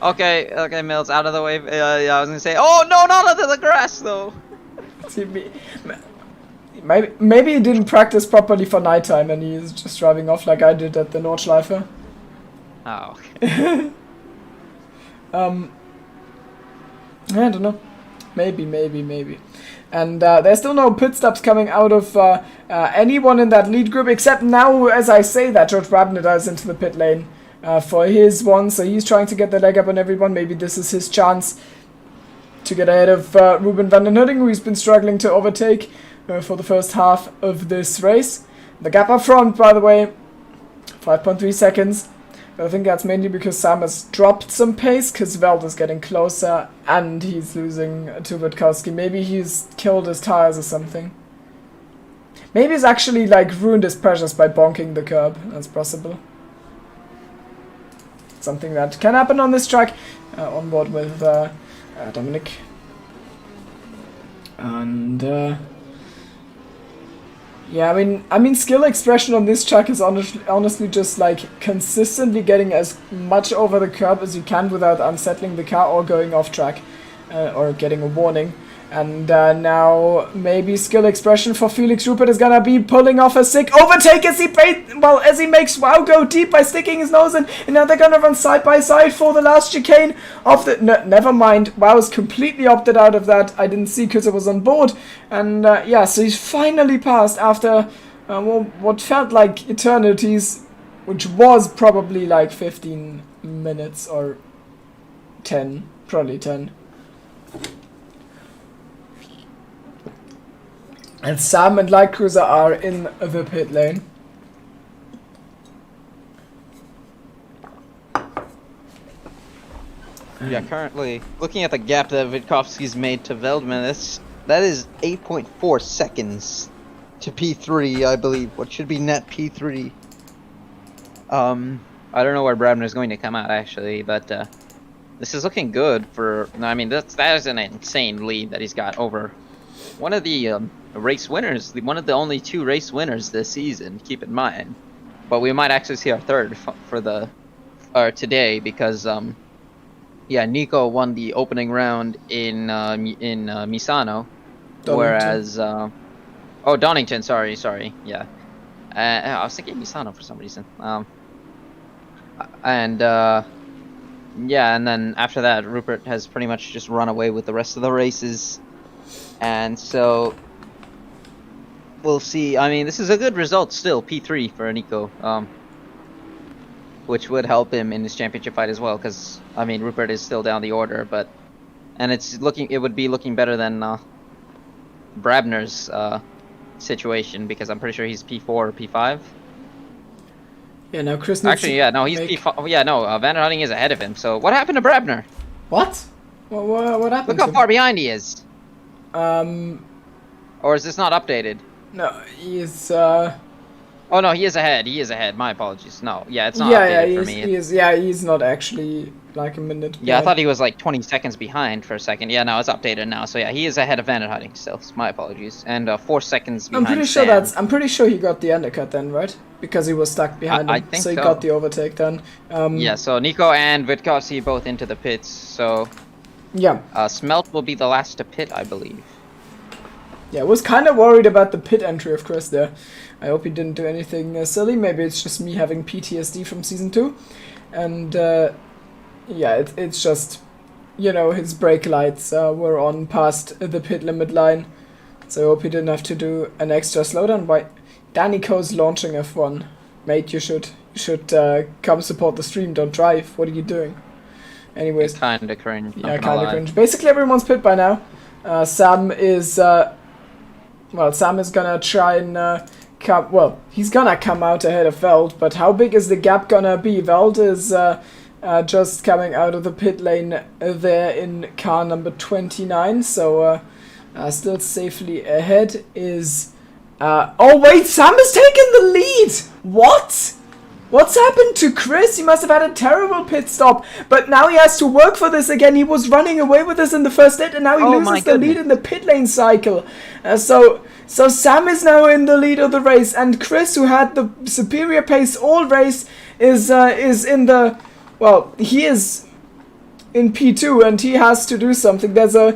okay, Mills, out of the way. Yeah, I was going to say... Oh, no, not under the grass, though! Maybe he didn't practice properly for nighttime and he's just driving off like I did at the Nordschleife. Oh. I don't know. Maybe. And there's still no pit stops coming out of anyone in that lead group, except now, as I say that, George Brabner is into the pit lane for his one, so he's trying to get the leg up on everyone. Maybe this is his chance to get ahead of Ruben van den Hudding, who he's been struggling to overtake for the first half of this race. The gap up front, by the way, 5.3 seconds. But I think that's mainly because Sam has dropped some pace, because Veld is getting closer, and he's losing to Witkowski. Maybe he's killed his tires or something. Maybe he's actually like ruined his pressures by bonking the curb. That's possible. Something that can happen on this track. On board with Dominic. And yeah, I mean, skill expression on this track is honestly just like consistently getting as much over the curb as you can without unsettling the car or going off track or getting a warning. And now maybe skill expression for Felix Rupert is gonna be pulling off a sick overtake as he makes WoW go deep by sticking his nose in, and now they're gonna run side by side for the last chicane of the... never mind, WoW's completely opted out of that. I didn't see because I was on board. And yeah, so he's finally passed after what felt like eternities, which was probably like 15 minutes or 10, probably 10. And Sam and Light Cruiser are in the pit lane. Yeah, currently looking at the gap that Witkowski's made to Veldman, that is 8.4 seconds to P3, I believe. What should be net P3. I don't know where Brabner is going to come out actually, but this is looking good for. I mean, that is an insane lead that he's got over one of the race winners, one of the only 2 race winners this season. Keep in mind, but we might actually see our third for the today because yeah, Nico won the opening round in Misano, Donington. Whereas Donington, sorry, yeah, I was thinking Misano for some reason. And yeah, and then after that, Rupert has pretty much just run away with the rest of the races, and so we'll see. I mean, this is a good result still, P3 for Nico. which would help him in his championship fight as well. Because I mean, Rupert is still down the order, but it would be looking better than Brabner's situation, because I'm pretty sure he's P4 or P5. Yeah, now Chris needs Actually, yeah, no, he's P5. Yeah, no, Van der Hutting is ahead of him. So what happened to Brabner? What? What happened? Look how far behind he is. Or is this not updated? No, he's Oh no, he is ahead. He is ahead. My apologies. No, yeah, it's not updated for me. He's not actually like a minute. Yeah, I thought he was like 20 seconds behind for a second. Yeah, no, it's updated now. So yeah, he is ahead of Van der Hutting still. My apologies. And 4 seconds behind. I'm pretty sure he got the undercut then, right? Because he was stuck behind him. I think so he got the overtake then. Yeah, so Nico and Witkowski both into the pits. So yeah, Smelt will be the last to pit, I believe. Yeah, I was kind of worried about the pit entry of Chris there. I hope he didn't do anything silly. Maybe it's just me having PTSD from Season 2. And, yeah, it's just, you know, his brake lights were on past the pit limit line. So I hope he didn't have to do an extra slowdown. Why? Danico's launching F1. Mate, you should come support the stream, don't drive. What are you doing? Anyways. It's kinda cringe. Yeah, kinda cringe. Basically everyone's pit by now. Sam is... well, Sam is gonna try and he's gonna come out ahead of Veld, but how big is the gap gonna be? Veld is just coming out of the pit lane there in car number 29, so still safely ahead is... oh wait, Sam has taken the lead! What? What's happened to Chris? He must have had a terrible pit stop, but now he has to work for this again. He was running away with this in the first hit, and now he loses the lead in the pit lane cycle. So Sam is now in the lead of the race, and Chris, who had the superior pace all race, is in the... Well, he is in P2, and he has to do something. There's a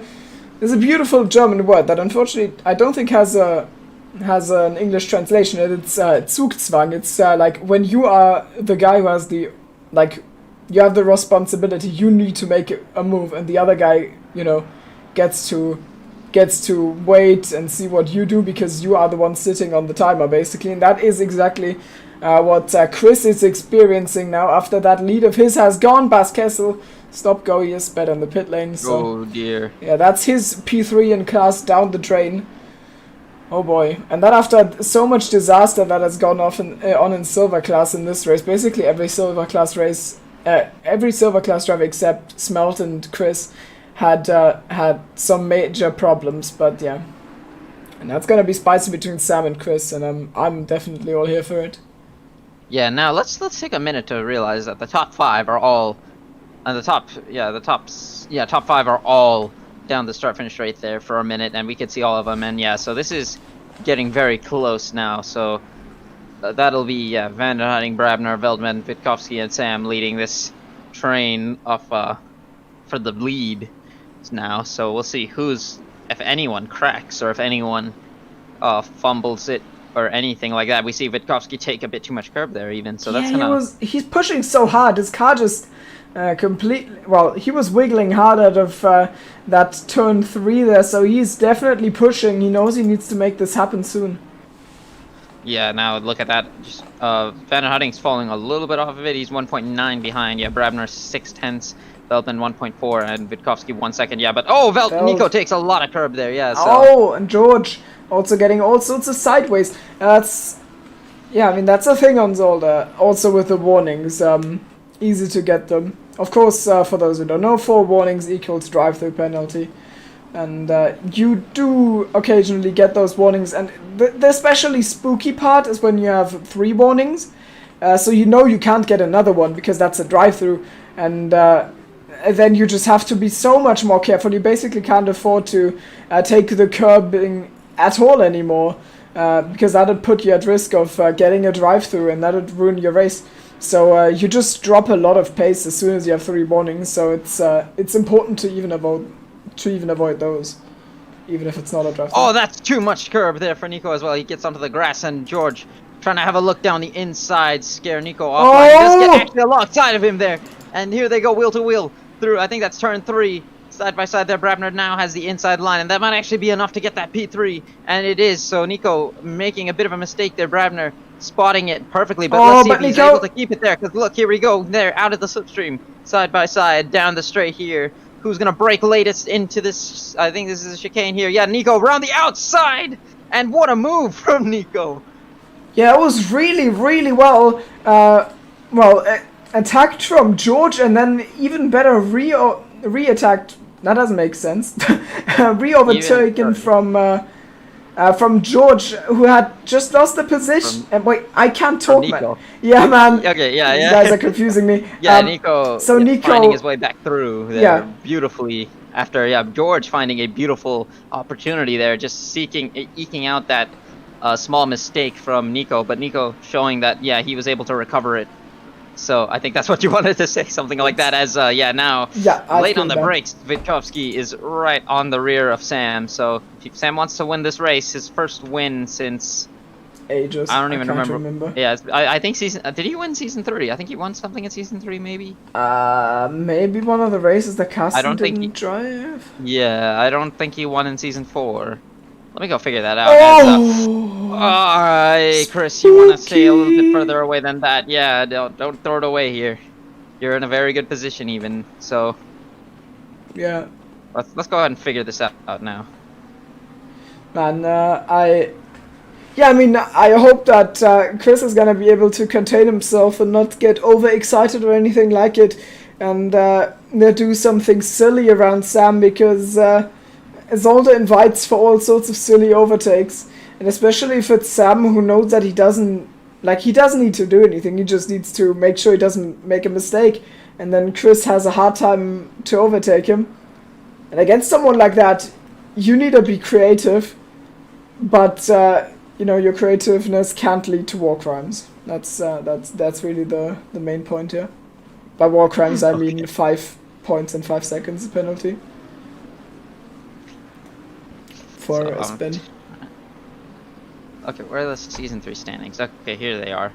beautiful German word that unfortunately I don't think has an English translation. It's Zugzwang. It's like when you are the guy who has the, like, you have the responsibility, you need to make a move, and the other guy, you know, gets to wait and see what you do because you are the one sitting on the timer, basically. And that is exactly what Chris is experiencing now after that lead of his has gone. Bas Kessel, stop go, he is better in the pit lane. So, oh dear. Yeah, that's his P3 in class down the drain. Oh boy. And that after so much disaster that has gone off on in silver class in this race. Basically every silver class race, every silver class driver except Smelt and Chris had some major problems, but yeah. And that's gonna be spicy between Sam and Chris, and I'm definitely all here for it. Yeah, now let's take a minute to realize that the top 5 are all, and top 5 are all down the start finish right there for a minute, and we could see all of them. And yeah, so this is getting very close now. So that'll be Van der Hutting, Brabner, Veldman, Witkowski, and Sam leading this train of for the lead now. So we'll see if anyone cracks or if anyone fumbles it or anything like that. We see Witkowski take a bit too much curb there even. So that's he's pushing so hard. His car just completely, well, he was wiggling hard out of that turn 3 there, so he's definitely pushing. He knows he needs to make this happen soon. Yeah, now look at that. Just, Van der Hutting's falling a little bit off of it. He's 1.9 behind. Yeah, Brabner 0.6, Veldman 1.4, and Witkowski 1 second. Yeah, but Nico takes a lot of curb there. Yeah. So. Oh, and George also getting all sorts of sideways. That's a thing on Zolder. Also with the warnings, easy to get them. Of course, for those who don't know, 4 warnings equals drive-through penalty. And you do occasionally get those warnings, and the especially spooky part is when you have 3 warnings. So you know you can't get another one because that's a drive-through, and then you just have to be so much more careful. You basically can't afford to take the curbing at all anymore, because that would put you at risk of getting a drive-through, and that would ruin your race. So you just drop a lot of pace as soon as you have 3 warnings. So it's important to even avoid those, even if it's not a drive. Oh, that's too much curb there for Nico as well. He gets onto the grass, and George trying to have a look down the inside, scare Nico off. He does get actually alongside of him there, and here they go wheel to wheel through. I think that's turn 3. Side by side there, Brabner now has the inside line, and that might actually be enough to get that P3, and it is. So Nico making a bit of a mistake there, Brabner spotting it perfectly, but let's see if he's able to keep it there, because look, here we go, there, out of the slipstream, side by side, down the straight here. Who's going to break latest into this? I think this is a chicane here. Yeah, Nico around the outside, and what a move from Nico. Yeah, it was really, really well, attacked from George, and then even better re-attacked. That doesn't make sense. Re-overtaken from George, who had just lost the position. And wait, I can't talk, man. Yeah, man. Okay, yeah. You guys are confusing me. Yeah, Nico. So Nico finding his way back through there beautifully after George finding a beautiful opportunity there, just eking out that small mistake from Nico, but Nico showing that he was able to recover it. So I think that's what you wanted to say, something like that. As now late on the brakes, Witkowski is right on the rear of Sam. So if Sam wants to win this race, his first win since ages. I don't even remember. Yeah, I think did he win season 3? I think he won something in season 3, maybe. Maybe one of the races that Carsten didn't drive. Yeah, I don't think he won in season 4. Let me go figure that out. Alright, Chris, you want to stay a little bit further away than that? Yeah, don't throw it away here. You're in a very good position, even. So, yeah. Let's go ahead and figure this out now. Man, I hope that Chris is gonna be able to contain himself and not get overexcited or anything like it, and do something silly around Sam, because Zolder invites for all sorts of silly overtakes, and especially if it's Sam, who knows that he doesn't need to do anything, he just needs to make sure he doesn't make a mistake, and then Chris has a hard time to overtake him. And against someone like that, you need to be creative, but your creativeness can't lead to war crimes. That's really the main point here. By war crimes, I mean 5 points in 5 seconds penalty for a spin. Okay, where are the season 3 standings? Okay, here they are.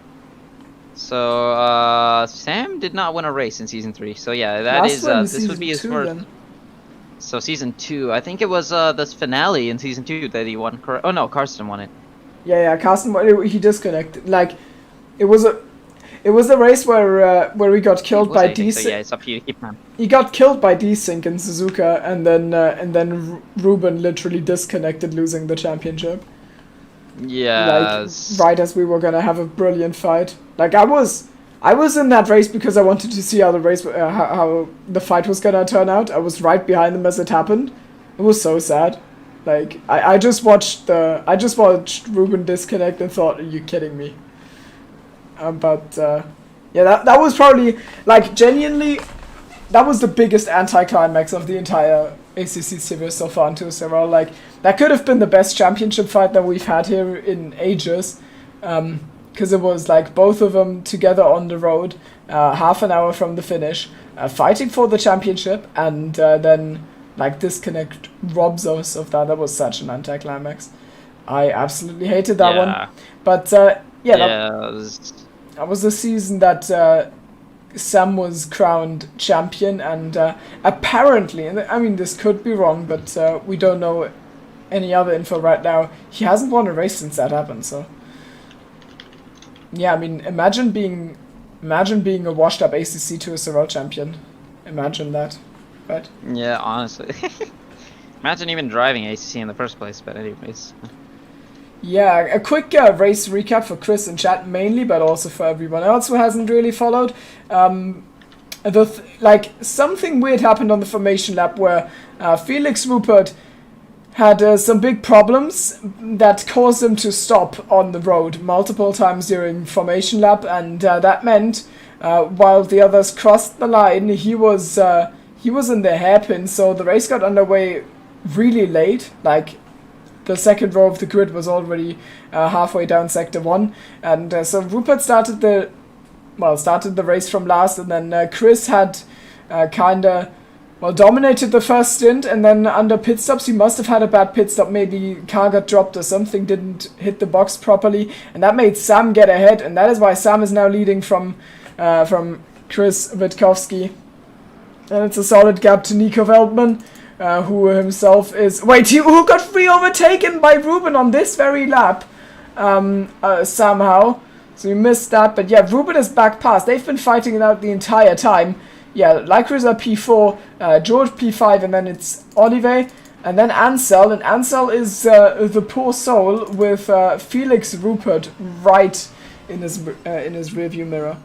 So Sam did not win a race in season 3. So yeah, this would be his first. Then. So season 2, I think it was the finale in season 2 that he won. Oh no, Carsten won it. Yeah, Carsten won. He disconnected. It was a race where we got killed by Desync. So yeah, it's up to you to keep on. He got killed by Desync in Suzuka, and then Ruben literally disconnected, losing the championship. Yeah. Right as we were gonna have a brilliant fight. I was in that race because I wanted to see how how the fight was gonna turn out. I was right behind them as it happened. It was so sad. I just watched Ruben disconnect and thought, are you kidding me? That was probably, genuinely, that was the biggest anticlimax of the entire ACC series so far in 2SRL. That could have been the best championship fight that we've had here in ages. Because it was both of them together on the road, half an hour from the finish, fighting for the championship, and then disconnect robs us of that. That was such an anticlimax. I absolutely hated that one. But that was the season that Sam was crowned champion, and apparently, and I mean this could be wrong, but we don't know any other info right now, he hasn't won a race since that happened. So yeah, I mean, imagine being a washed up ACC 2SRL champion. Imagine that. Right? Yeah, honestly. Imagine even driving ACC in the first place, but anyways. Yeah, a quick race recap for Chris in chat mainly, but also for everyone else who hasn't really followed. Something weird happened on the formation lap where Felix Rupert had some big problems that caused him to stop on the road multiple times during formation lap, and that meant while the others crossed the line, he was in the hairpin, so the race got underway really late. The second row of the grid was already halfway down sector 1, and so Rupert started the race from last, and then Chris had dominated the first stint, and then under pit stops he must have had a bad pit stop. Maybe car got dropped or something, didn't hit the box properly, and that made Sam get ahead, and that is why Sam is now leading from Chris Witkowski. And it's a solid gap to Nico Veldman, who himself is... Wait, who got free overtaken by Ruben on this very lap, somehow. So we missed that, but yeah, Ruben is back past. They've been fighting it out the entire time. Yeah, Lycris are P4, George P5, and then it's Olive, and then Ansel. And Ansel is the poor soul with Felix Rupert right in his rearview mirror.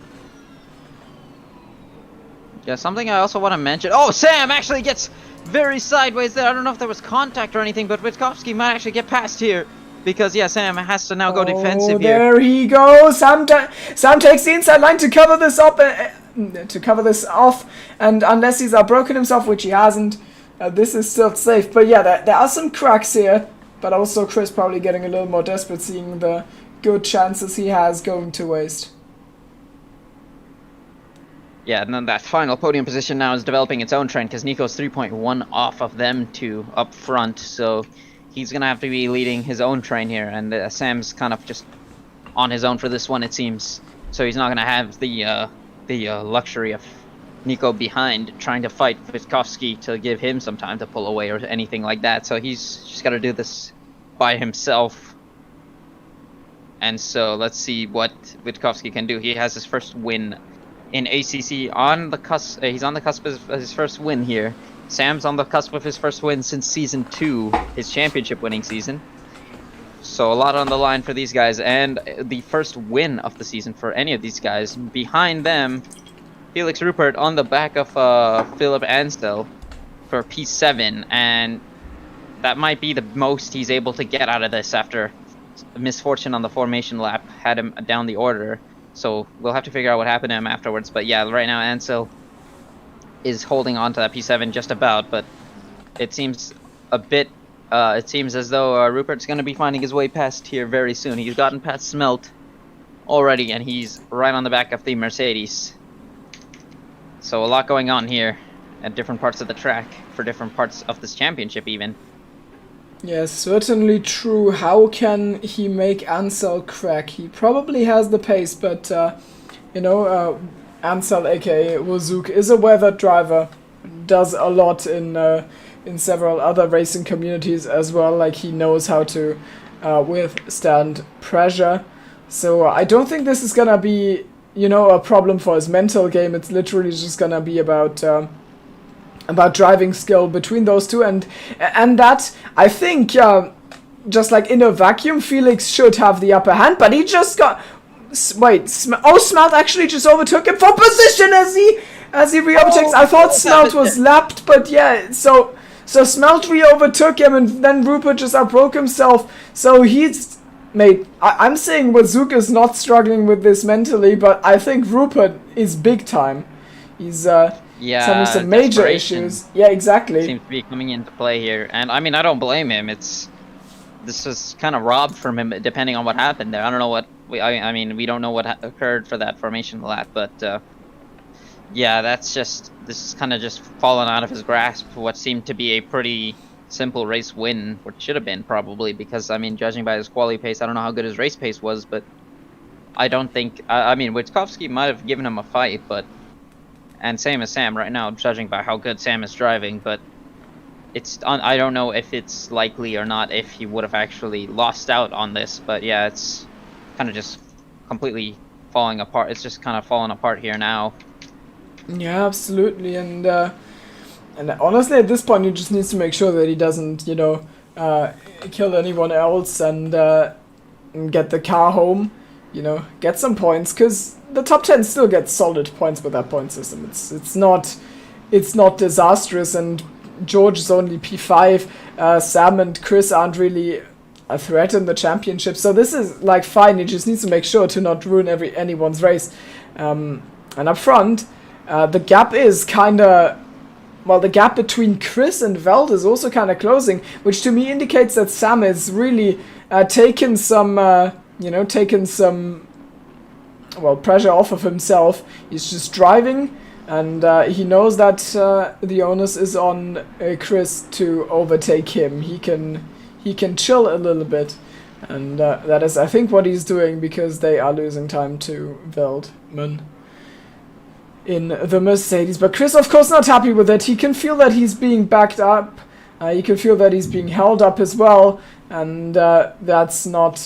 Yeah, something I also want to mention. Oh, Sam actually gets very sideways there. I don't know if there was contact or anything, but Witkowski might actually get past here. Because, yeah, Sam has to now go defensive here. There he goes. Sam takes the inside line to cover this up, off. And unless he's broken himself, which he hasn't, this is still safe. But yeah, there are some cracks here. But also Chris probably getting a little more desperate, seeing the good chances he has going to waste. Yeah, and then that final podium position now is developing its own trend because Nico's 3.1 off of them two up front, so he's gonna have to be leading his own train here, and Sam's kind of just on his own for this one, it seems. So he's not gonna have the luxury of Nico behind trying to fight Witkowski to give him some time to pull away or anything like that. So he's just got to do this by himself. And so let's see what Witkowski can do. He has his first win in ACC on the cusp. He's on the cusp of his first win here. Sam's on the cusp of his first win since season 2, his championship winning season. So a lot on the line for these guys, and the first win of the season for any of these guys. Behind them, Felix Rupert on the back of Philip Ansel for P7, and that might be the most he's able to get out of this after misfortune on the formation lap had him down the order. So we'll have to figure out what happened to him afterwards. But yeah, right now Ansel is holding on to that P7 just about, but it seems a bit, it seems as though Rupert's going to be finding his way past here very soon. He's gotten past Smelt already, and he's right on the back of the Mercedes. So a lot going on here at different parts of the track for different parts of this championship even. Yes, certainly true. How can he make Ansel crack? He probably has the pace, but, you know, Ansel, aka Wozook, is a weathered driver, does a lot in several other racing communities as well. Like, he knows how to withstand pressure. So I don't think this is gonna be, you know, a problem for his mental game. It's literally just gonna be about driving skill between those two, and that, I think, just like in a vacuum, Felix should have the upper hand, but he just got... Wait, Smelt actually just overtook him for position as he re-overtakes. I thought Smelt was lapped, but yeah, so Smelt re-overtook him, and then Rupert just outbroke himself, so he's... Mate, I'm saying Wazook is not struggling with this mentally, but I think Rupert is big time. He's having some major issues. Yeah, exactly. Seems to be coming into play here, and I mean, I don't blame him. This was kind of robbed from him, depending on what happened there. I don't know what I mean, we don't know what occurred for that formation lap, but yeah, this is kind of just fallen out of his grasp. What seemed to be a pretty simple race win, what should have been probably, because I mean, judging by his quali pace, I don't know how good his race pace was, but I don't think, I mean, Witkowski might have given him a fight, but, and same as Sam right now, judging by how good Sam is driving, but I don't know if it's likely or not if he would have actually lost out on this, but yeah, it's kind of just completely falling apart. It's just kind of falling apart here now. Yeah, absolutely, and honestly, at this point, he just needs to make sure that he doesn't, you know, kill anyone else and get the car home, you know, get some points, because the top 10 still gets solid points with that point system. It's not disastrous, and George is only P5. Sam and Chris aren't really a threat in the championship, so this is like fine. He just needs to make sure to not ruin anyone's race. And up front, the gap is kind of... Well, the gap between Chris and Veld is also kind of closing, which to me indicates that Sam is really taken some, pressure off of himself. He's just driving, and he knows that the onus is on Chris to overtake him. He can chill a little bit, and that is, I think, what he's doing, because they are losing time to Veldman. in the Mercedes. But Chris, of course, not happy with it. He can feel that he's being backed up. You can feel that he's being held up as well, and that's not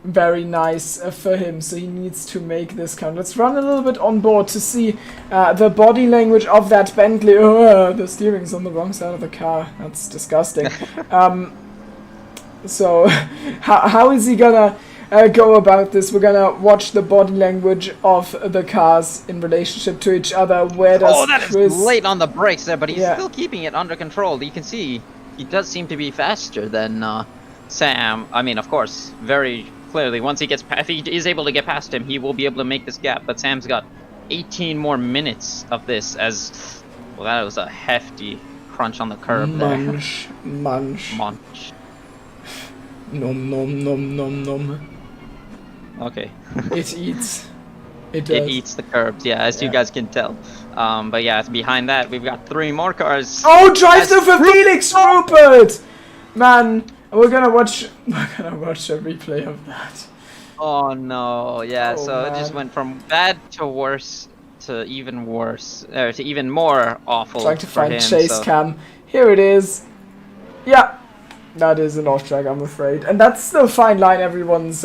very nice for him, so he needs to make this count. Let's run a little bit on board to see the body language of that Bentley. Oh, the steering's on the wrong side of the car. That's disgusting. So how is he gonna go about this? We're gonna watch the body language of the cars in relationship to each other. Where does Chris... is late on the brakes there, but he's still keeping it under control. You can see he does seem to be faster than Sam. I mean, of course, very clearly, once he gets past, if he is able to get past him, he will be able to make this gap. But Sam's got 18 more minutes of this, as well. That was a hefty crunch on the curb munch, there. Munch. Nom nom nom nom nom. Okay. It eats. It eats the curbs, yeah, as you guys can tell. But yeah, behind that, we've got 3 more cars. Oh, drive through for Felix Rupert! Man, we're gonna watch a replay of that. Oh no, yeah, so man. It just went from bad to worse to even worse, to even more awful. Trying to find chase cam. Here it is. Yeah, that is an off track, I'm afraid, and that's the fine line everyone's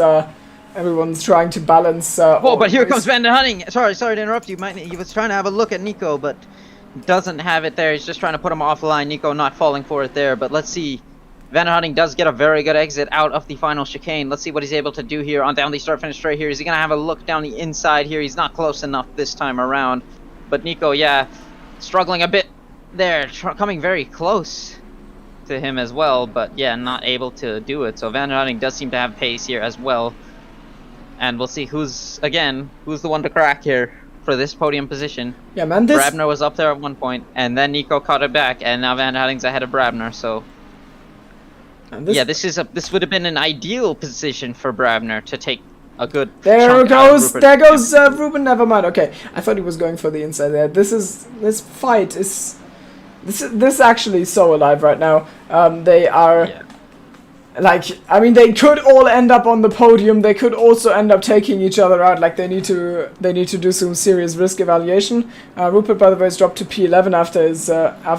trying to balance. Whoa, but here comes Van der Hunting. Sorry to interrupt you. He was trying to have a look at Nico, but doesn't have it there. He's just trying to put him offline. Nico not falling for it there, but let's see. Van der Hunting does get a very good exit out of the final chicane. Let's see what he's able to do here on down the start-finish straight here. Is he going to have a look down the inside here? He's not close enough this time around. But Nico, yeah, struggling a bit there. Coming very close to him as well, but yeah, not able to do it. So Van der Hunting does seem to have pace here as well. And we'll see who's the one to crack here for this podium position. Yeah, man, Brabner was up there at one point, and then Nico caught it back, and now Van der Hunting's ahead of Brabner, so... Yeah, this would have been an ideal position for Brabner to take a good There goes Ruben, never mind. Okay, I thought he was going for the inside there. This fight is... This actually is so alive right now. They are... Yeah. Like, I mean, they could all end up on the podium. They could also end up taking each other out. Like, they need to do some serious risk evaluation. Rupert, by the way, is dropped to P11 after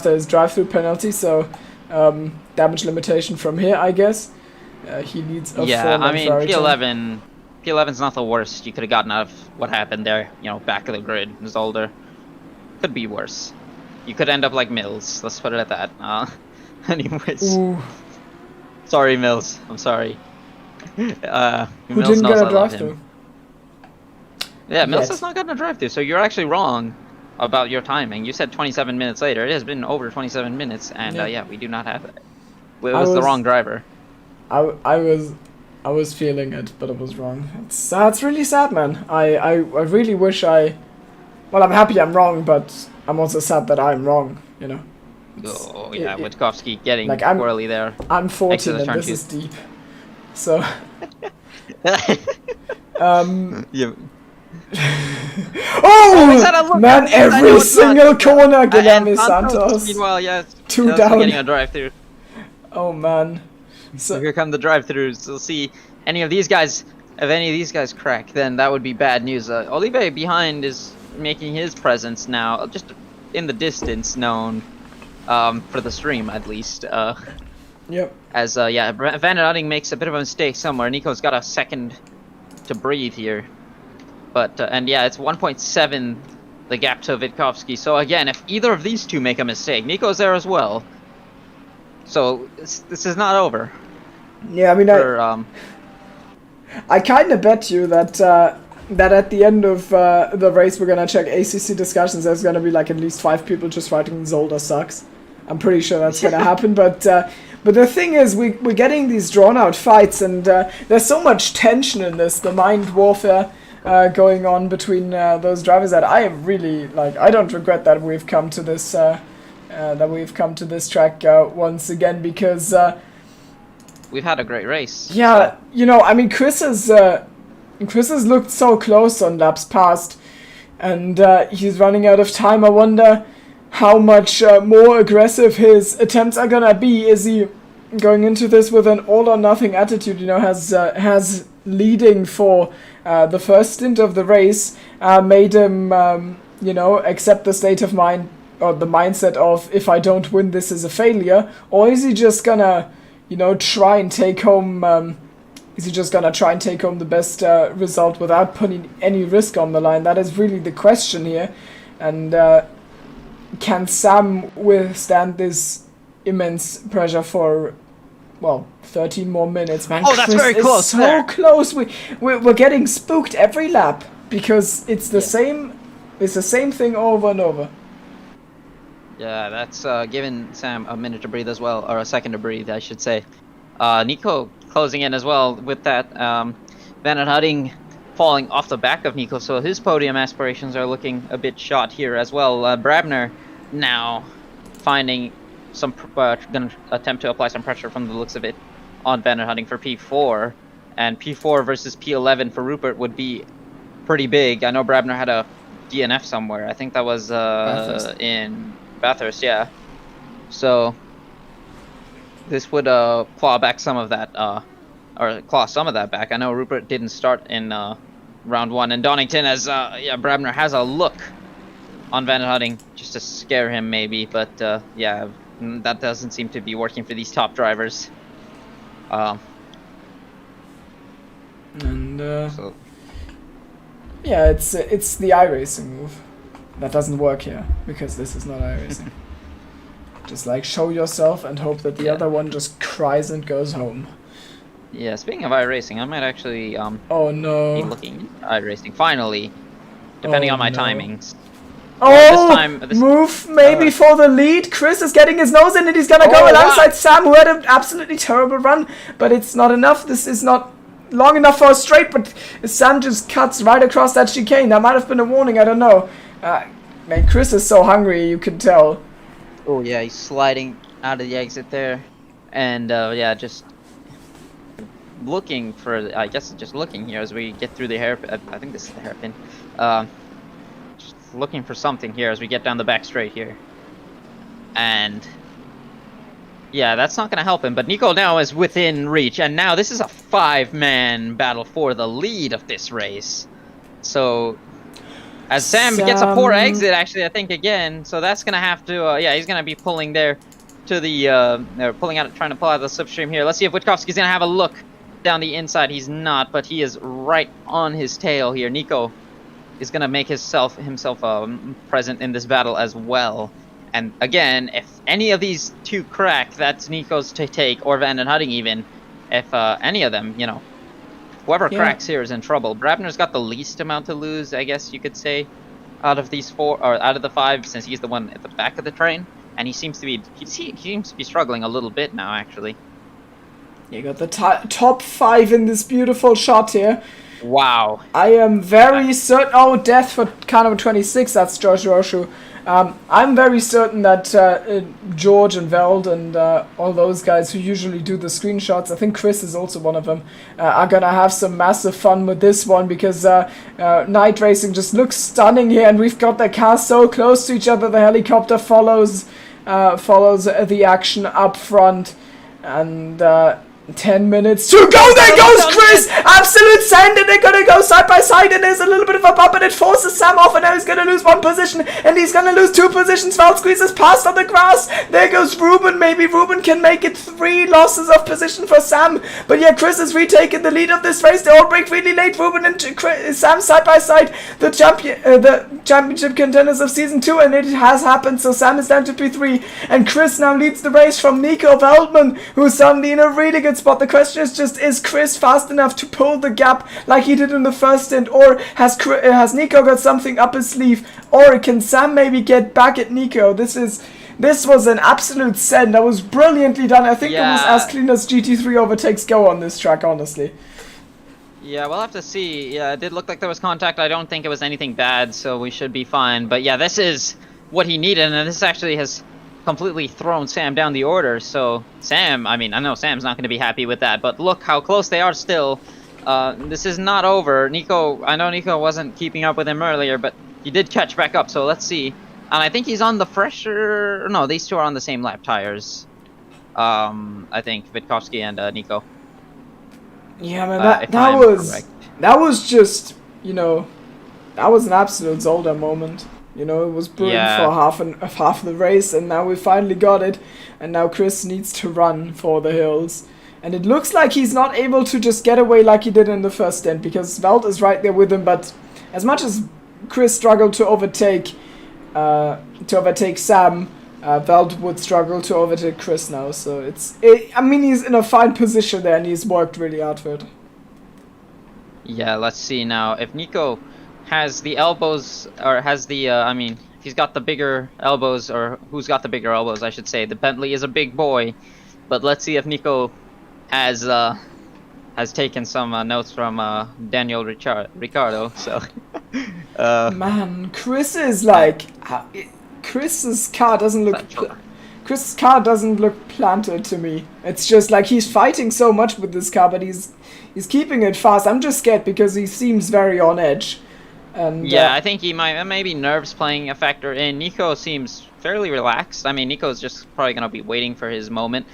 his drive-through penalty. So, damage limitation from here, I guess. He needs a I mean, P11's not the worst you could have gotten out of what happened there. You know, back of the grid, Zolder. Could be worse. You could end up like Mills. Let's put it at that. Anyways. Ooh. Sorry, Mills. I'm sorry. Who Mills didn't knows get a I love drive-through? him. Yeah, Mills has not gotten a drive-through, so you're actually wrong about your timing. You said 27 minutes later. It has been over 27 minutes, and yeah, we do not have it. It was the wrong driver. I was feeling it, but it was wrong. It's really sad, man. I really wish well, I'm happy I'm wrong, but I'm also sad that I'm wrong, you know. Oh yeah, Witkowski getting like poorly there. I'm 14 and this is deep. So yeah. Oh man, every single corner Guilherme Santos. Meanwhile, yeah, two down. Getting a drive-through. Oh man. So here come the drive-throughs. We'll see if any of these guys crack, then that would be bad news. Olive behind is making his presence now, just in the distance known. For the stream at least. Yep. As yeah, Van der Hunting makes a bit of a mistake somewhere. Nico's got a second to breathe here, but and yeah, it's 1.7 the gap to Witkowski. So again, if either of these two make a mistake, Nico's there as well. So this is not over. Yeah, I mean, I kind of bet you that at the end of the race we're gonna check ACC discussions. There's gonna be like at least 5 people just writing Zolder sucks. I'm pretty sure that's gonna happen. But the thing is, we're getting these drawn out fights, and there's so much tension in this, the mind warfare going on between those drivers, that I am really like. I don't regret that we've come to this track once again, because we've had a great race. Yeah, you know, I mean, Chris has looked so close on laps past, and he's running out of time. I wonder how much more aggressive his attempts are gonna be. Is he going into this with an all-or-nothing attitude? You know, has leading for the first stint of the race made him you know, accept the state of mind or the mindset of, if I don't win, this is a failure? Or is he just gonna, you know, try and take home, the best result without putting any risk on the line? That is really the question here. And can Sam withstand this immense pressure for, well, 13 more minutes? Man, oh, that's Chris very close. so there. Close. We're getting spooked every lap because it's the same. It's the same thing over and over. Yeah, that's giving Sam a minute to breathe as well, or a second to breathe, I should say. Nico closing in as well with that. Van der Hutting falling off the back of Nico, so his podium aspirations are looking a bit shot here as well. Brabner now finding some, gonna attempt to apply some pressure from the looks of it on Van der Hutting for P4, and P4 versus P11 for Rupert would be pretty big. I know Brabner had a DNF somewhere. I think that was in Bathurst, yeah. So this would claw back some of that, or claw some of that back. I know Rupert didn't start in round 1, and Donington, as Brabner has a look on Van der Hutting just to scare him maybe, but yeah, that doesn't seem to be working for these top drivers. So. Yeah, it's the iRacing move that doesn't work here, because this is not iRacing. Just like show yourself and hope that the other one just cries and goes home. Yeah, speaking of iRacing, I might actually oh no, be looking at iRacing finally, depending on my timings. Oh, move maybe for the lead. Chris is getting his nose in and he's gonna go alongside Sam, who had an absolutely terrible run, but it's not enough. This is not long enough for a straight, but Sam just cuts right across that chicane. That might have been a warning, I don't know. Man, Chris is so hungry, you can tell. Oh yeah, he's sliding out of the exit there. And yeah, just looking for, I guess just looking here as we get through the hairpin. I think this is the hairpin. Just looking for something here as we get down the back straight here. And yeah, that's not going to help him, but Nico now is within reach, and now this is a 5-man battle for the lead of this race. So, as Sam gets a poor exit, actually, I think, again, so that's going to have to, yeah, he's going to be pulling there to the, pulling out, trying to pull out the slipstream here. Let's see if Witkowski's going to have a look down the inside. He's not, but he is right on his tail here. Nico is going to make himself present in this battle as well. And again, if any of these two crack, that's Nico's to take, or Van den Hutting even. If any of them, you know, whoever cracks here is in trouble. Brabner's got the least amount to lose, I guess you could say, out of these 4, or out of the 5, since he's the one at the back of the train. And he seems to be struggling a little bit now, actually. You got the top 5 in this beautiful shot here. Wow. I am very certain. Oh, death for car number 26. That's George Roshu. I'm very certain that George and Veld and all those guys who usually do the screenshots, I think Chris is also one of them, are gonna have some massive fun with this one, because night racing just looks stunning here, and we've got the cars so close to each other. The helicopter follows the action up front, and 10 minutes to go. There goes Chris! Absolute send, and they're gonna go side by side, and there's a little bit of a bump, and it forces Sam off, and now he's gonna lose 1 position, and he's gonna lose 2 positions. Val squeezes past on the grass. There goes Ruben. Maybe Ruben can make it 3 losses of position for Sam. But yeah, Chris has retaken the lead of this race. They all break really late. Ruben and Sam side by side, the championship contenders of season 2, and it has happened. So Sam is down to P3, and Chris now leads the race from Nico Veldman, who's suddenly in a really good spot. The question is just, is Chris fast enough to pull the gap like he did in the first stint, or has Nico got something up his sleeve, or can Sam maybe get back at Nico? This was an absolute send. That was brilliantly done. I think it was as clean as GT3 overtakes go on this track, honestly. Yeah, we'll have to see. Yeah, it did look like there was contact. I don't think it was anything bad, so we should be fine. But yeah, this is what he needed, and this actually has completely thrown Sam down the order. So Sam, I mean, I know Sam's not going to be happy with that, but look how close they are still. This is not over. Nico, I know Nico wasn't keeping up with him earlier, but he did catch back up, so let's see. And I think he's on the fresher, no, these two are on the same lap tires. I think Witkowski and Nico. Yeah, man, that was just, you know, that was an absolute Zolder moment. You know, it was brewing Yeah. for half the race, and now we finally got it. And now Chris needs to run for the hills. And it looks like he's not able to just get away like he did in the first stint, because Velt is right there with him. But as much as Chris struggled to overtake Sam, Velt would struggle to overtake Chris now. So I mean, he's in a fine position there, and he's worked really hard for it. Yeah, let's see now. If Nico has the elbows, or has the, I mean, if he's got the bigger elbows, or who's got the bigger elbows, I should say. The Bentley is a big boy, but let's see if Nico has taken some notes from Daniel Ricciardo. So, man, Chris is like, Chris's car doesn't look. Chris's car doesn't look planted to me. It's just like he's fighting so much with this car, but he's keeping it fast. I'm just scared because he seems very on edge. And yeah, I think he maybe nerves playing a factor in. Nico seems fairly relaxed. I mean, Nico's just probably gonna be waiting for his moment.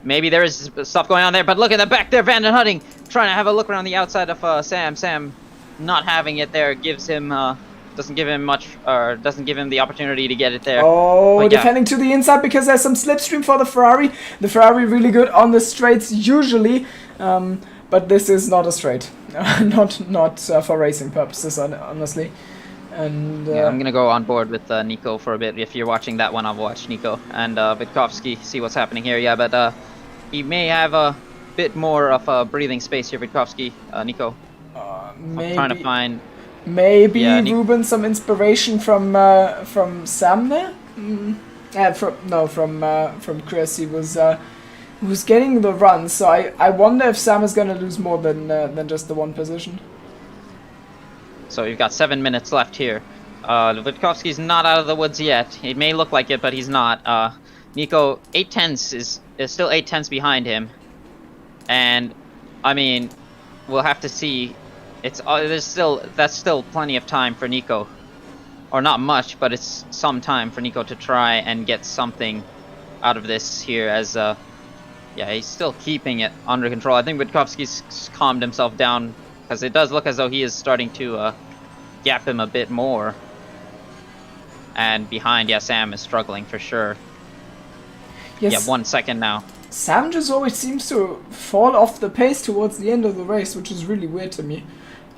Maybe there is stuff going on there, but look at the back there, Van den Hutting trying to have a look around the outside of Sam. Sam not having it there gives him doesn't give him much, or doesn't give him the opportunity to get it there. Oh, but defending to the inside because there's some slipstream for the Ferrari. The Ferrari really good on the straights usually, but this is not a straight, not for racing purposes, honestly. And yeah, I'm gonna go on board with Nico for a bit. If you're watching that one, I'll watch Nico and Witkowski, see what's happening here. Yeah, but he may have a bit more of a breathing space here, Witkowski. Nico, maybe, I'm trying to find. Maybe Yeah, Ruben some inspiration from Sam there. From Chris. He was getting the run, so I wonder if Sam is gonna lose more than just the one position. So we've got 7 minutes left here. Witkowski's not out of the woods yet. It may look like it, but he's not. Nico 8/10 is still 8/10 behind him, and I mean, we'll have to see. That's still plenty of time for Nico, or not much, but it's some time for Nico to try and get something out of this here. As yeah, he's still keeping it under control. I think Witkowski's calmed himself down because it does look as though he is starting to gap him a bit more. And behind, yeah, Sam is struggling for sure. Yes. Yeah, 1 second now. Sam just always seems to fall off the pace towards the end of the race, which is really weird to me.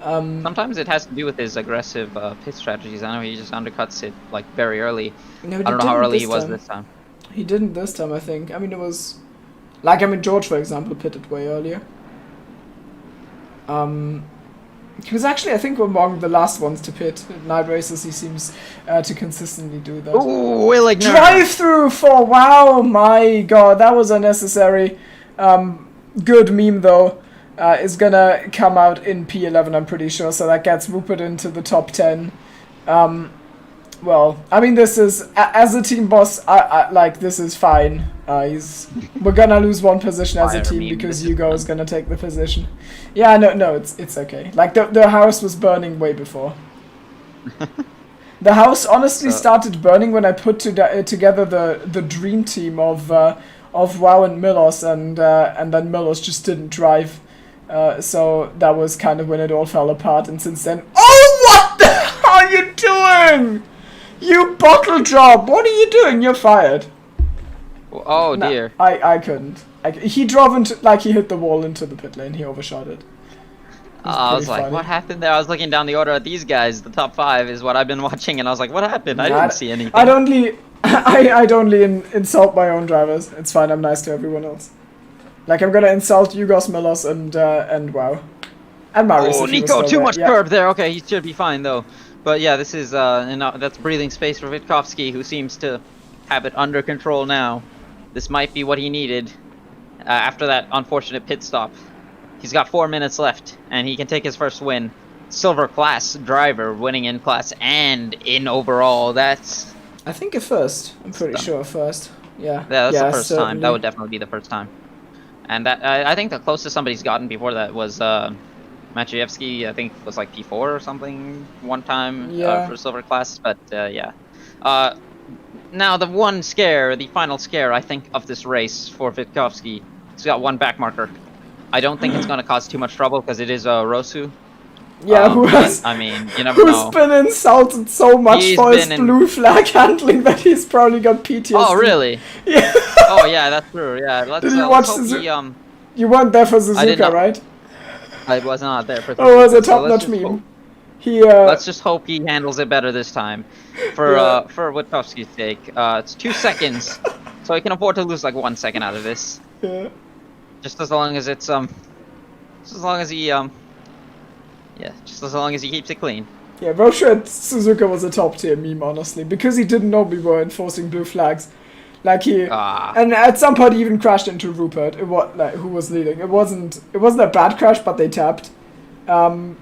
Sometimes it has to do with his aggressive pit strategies. I know he just undercuts it like very early. No, I don't know how early he was this time. He didn't this time, I think. I mean, it was George, for example, pitted way earlier. He was actually, I think, among the last ones to pit. At night races, he seems to consistently do that. Ooh, Willig drive through for, wow, my god, that was unnecessary. Good meme though. Is gonna come out in P11, I'm pretty sure, so that gets Rupert into the top 10. Well, I mean, this is, as a team boss, this is fine. We're gonna lose one position as a team because Hugo is gonna take the position. Yeah, no, it's okay. Like, the house was burning way before. The house honestly started burning when I put together the dream team of Wow and Milos, and then Milos just didn't drive. So that was kind of when it all fell apart, and since then... Oh, what the hell are you doing? You bottle job! What are you doing? You're fired. Oh, no, dear. I couldn't. He drove into... Like, he hit the wall into the pit lane. He overshot it. I was like, what happened there? I was looking down the order at these guys. The top 5 is what I've been watching, and I was like, what happened? I didn't see anything. I'd only insult my own drivers. It's fine. I'm nice to everyone else. Like, I'm gonna insult Yugos, Milos, and Wow. And Marius. Oh, Nico, too much curb there. Okay, he should be fine, though. But yeah, this is, that's breathing space for Witkowski, who seems to have it under control now. This might be what he needed after that unfortunate pit stop. He's got 4 minutes left, and he can take his first win. Silver class driver, winning in class and in overall. That's... I think a first. I'm pretty sure a first. Yeah. Yeah, that's the first time. That would definitely be the first time. And that I think the closest somebody's gotten before that was Maciejewski. I think was like P4 or something one time for silver class. But yeah. Now the final scare I think of this race for Witkowski. He's got one back marker. I don't think it's going to cause too much trouble because it is Rosu. Yeah, I mean, you never know. Who's been insulted so much for his blue flag handling that he's probably got PTSD. Oh, really? Yeah. Oh, yeah, that's true. Yeah, Did you watch Suzuka? You weren't there for Suzuka, right? I was not there for Suzuka. Oh, it was a top-notch meme. Let's just hope he handles it better this time. For Witkowski's sake. It's 2 seconds, so he can afford to lose like 1 second out of this. Yeah. Just as long as it's just as long as he just as long as he keeps it clean. Yeah, Rosha Suzuka was a top-tier meme, honestly, because he didn't know we were enforcing blue flags. Like and at some point he even crashed into Rupert. Who was leading. It wasn't a bad crash, but they tapped. And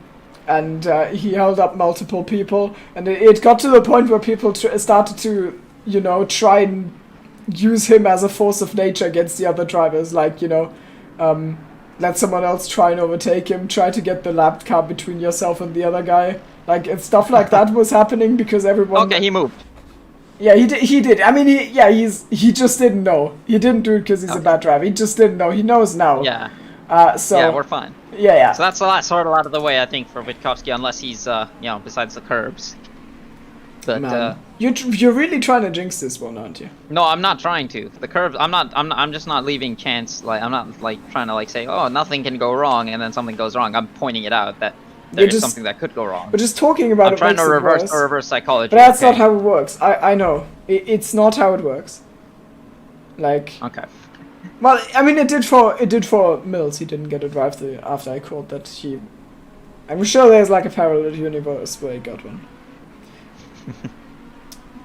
he held up multiple people, and it got to the point where people started to, try and use him as a force of nature against the other drivers, like, let someone else try and overtake him, try to get the lap car between yourself and the other guy. Like, and stuff like that was happening because everyone... Okay, he moved. Yeah, he did. I mean, he just didn't know. He didn't do it because he's a bad driver. He just didn't know. He knows now. Yeah. So yeah, we're fine. Yeah. So that's the last sort of out of the way, I think, for Witkowski, unless he's, besides the curbs. But man, you're really trying to jinx this one, aren't you? No, I'm not trying to. The curbs, I'm just not leaving chance. Like, I'm not like trying to say, oh, nothing can go wrong, and then something goes wrong. I'm pointing it out that there's something that could go wrong. But just talking about I'm trying to reverse psychology. But that's not how it works. I know. It's not how it works. Like. Okay. Well, I mean, it did for Mills. He didn't get a drive through after I called that he. I'm sure there's like a parallel universe where he got one.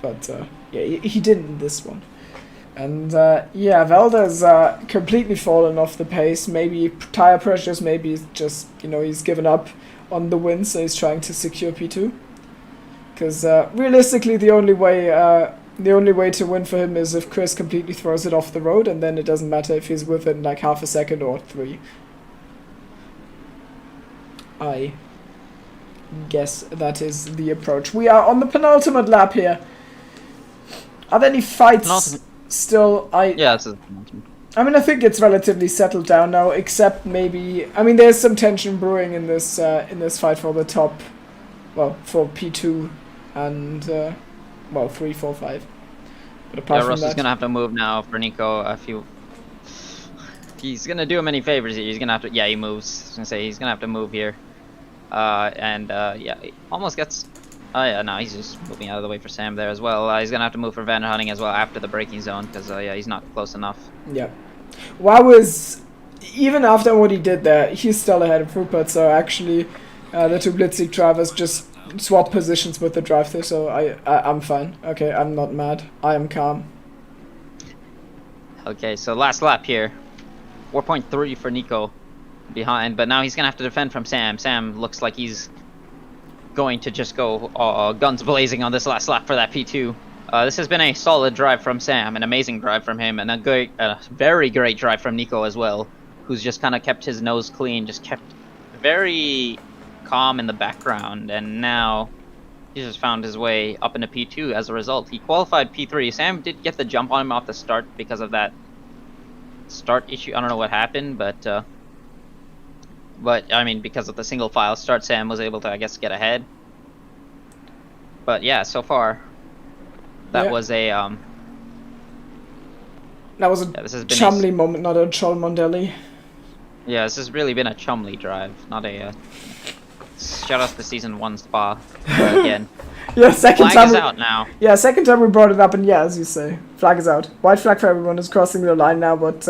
But yeah, he didn't in this one. And yeah, Velda's completely fallen off the pace. Maybe tire pressures. Maybe it's just he's given up on the win, so he's trying to secure P2. Because realistically, the only way to win for him is if Chris completely throws it off the road, and then it doesn't matter if he's within like half a second or 3. I guess that is the approach. We are on the penultimate lap here. Are there any fights still? Yeah, it's I mean, I think it's relatively settled down now, except maybe... I mean, there's some tension brewing in this fight for the top... Well, for P2 and... 3, 4, 5. But apart from Russ that... is going to have to move now for Nico. He's going to do him any favors here. He's going to have to... Yeah, he moves. I was going to say, he's going to have to move here. Yeah, he almost gets... Oh, yeah, no, he's just moving out of the way for Sam there as well. He's going to have to move for Van Hunting as well after the braking zone, because, yeah, he's not close enough. Yeah. Well, even after what he did there, he's still ahead of Rupert, so actually the two Blitzkrieg drivers just swap positions with the drive-thru, so I'm fine. Okay, I'm not mad. I am calm. Okay, so last lap here. 4.3 for Nico behind, but now he's going to have to defend from Sam. Sam looks like he's going to just go guns blazing on this last lap for that P2. This has been a solid drive from Sam, an amazing drive from him, and a very great drive from Nico as well, who's just kind of kept his nose clean, just kept very calm in the background, and now he just found his way up into P2 as a result. He qualified P3. Sam did get the jump on him off the start because of that start issue. I don't know what happened, but I mean, because of the single file start, Sam was able to, I guess, get ahead. But yeah, so far, that was a Chumley moment, not a Cholmondelli. Yeah, this has really been a Chumley drive, not a shout out to season 1 Spa again. Yeah, second flag is out now. Yeah, second time we brought it up, and yeah, as you say, flag is out. White flag for everyone is crossing the line now, but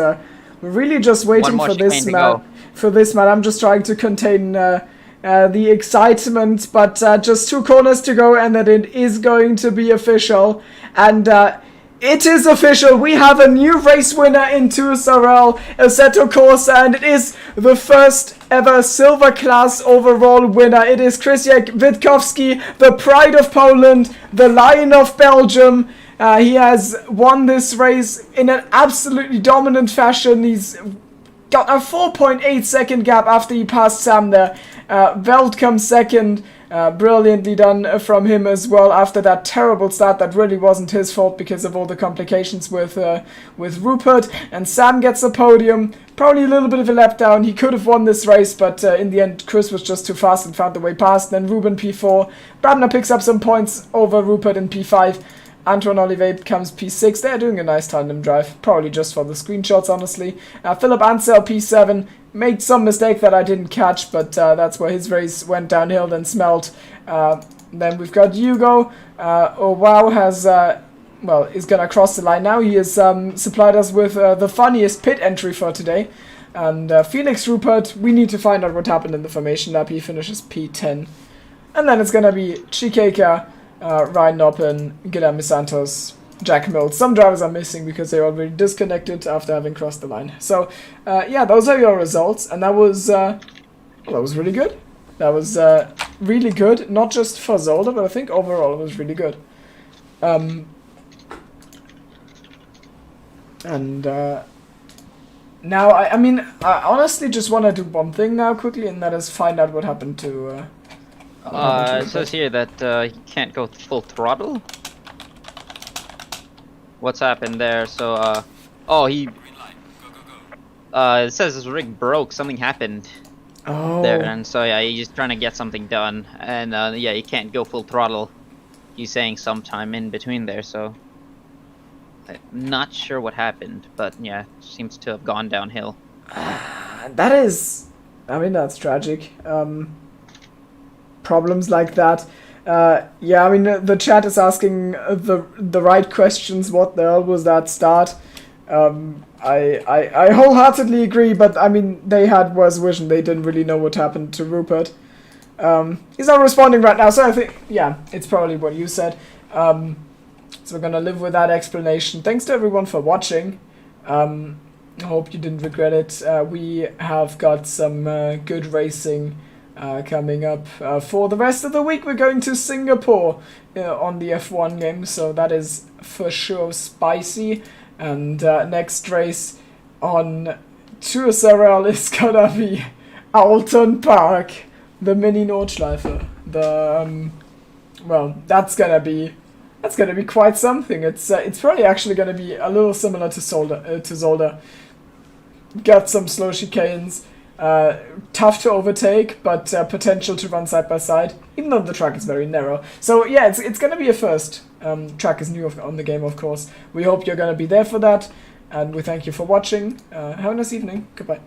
we're really just waiting for this map. I'm just trying to contain the excitement, but just 2 corners to go, and then it is going to be official. And it is official. We have a new race winner in 2SRL Assetto Corsa, and it is the first ever silver class overall winner. It is Krzysztof Witkowski, the pride of Poland, the lion of Belgium. He has won this race in an absolutely dominant fashion. He's got a 4.8 second gap after he passed Sam there. Veld comes second. Brilliantly done from him as well after that terrible start that really wasn't his fault because of all the complications with Rupert. And Sam gets the podium. Probably a little bit of a letdown. He could have won this race, but in the end, Chris was just too fast and found the way past. Then Ruben P4. Brabner picks up some points over Rupert in P5. Antoine Olivet becomes P6. They're doing a nice tandem drive. Probably just for the screenshots, honestly. Philip Ansel, P7. Made some mistake that I didn't catch, but that's where his race went downhill, then smelled. Then we've got Hugo. Oh wow, has... well, is gonna cross the line now. He has supplied us with the funniest pit entry for today. And Felix Rupert, we need to find out what happened in the formation lap. He finishes P10. And then it's gonna be Chikeka, Ryan Noppen, Guilherme Santos, Jack Mills. Some drivers are missing because they're already disconnected after having crossed the line. So, yeah, those are your results. And that was really good. That was really good, not just for Zolder, but I think overall it was really good. And now, I mean, I honestly just want to do one thing now quickly, and that is find out what happened to... it says here that he can't go full throttle. What's happened there? So, oh, he... it says his rig broke. Something happened there, and so yeah, he's just trying to get something done, and yeah, he can't go full throttle. He's saying sometime in between there, so I'm not sure what happened, but yeah, seems to have gone downhill. That is, I mean, that's tragic. Problems like that. Yeah, I mean, the chat is asking the right questions. What the hell was that start? I wholeheartedly agree, but I mean, they had worse vision. They didn't really know what happened to Rupert. He's not responding right now, so I think, yeah, it's probably what you said. So we're gonna live with that explanation. Thanks to everyone for watching. I hope you didn't regret it. We have got some good racing coming up for the rest of the week. We're going to Singapore on the F1 game, so that is for sure spicy. And next race on 2SRL is gonna be Alton Park, the Mini Nordschleife. The well, that's gonna be quite something. It's probably actually gonna be a little similar to Zolder. Got some slow chicanes. Tough to overtake, but potential to run side by side, even though the track is very narrow. So yeah, it's gonna be a first. Track is new on the game, of course. We hope you're gonna be there for that, and we thank you for watching. Have a nice evening. Goodbye.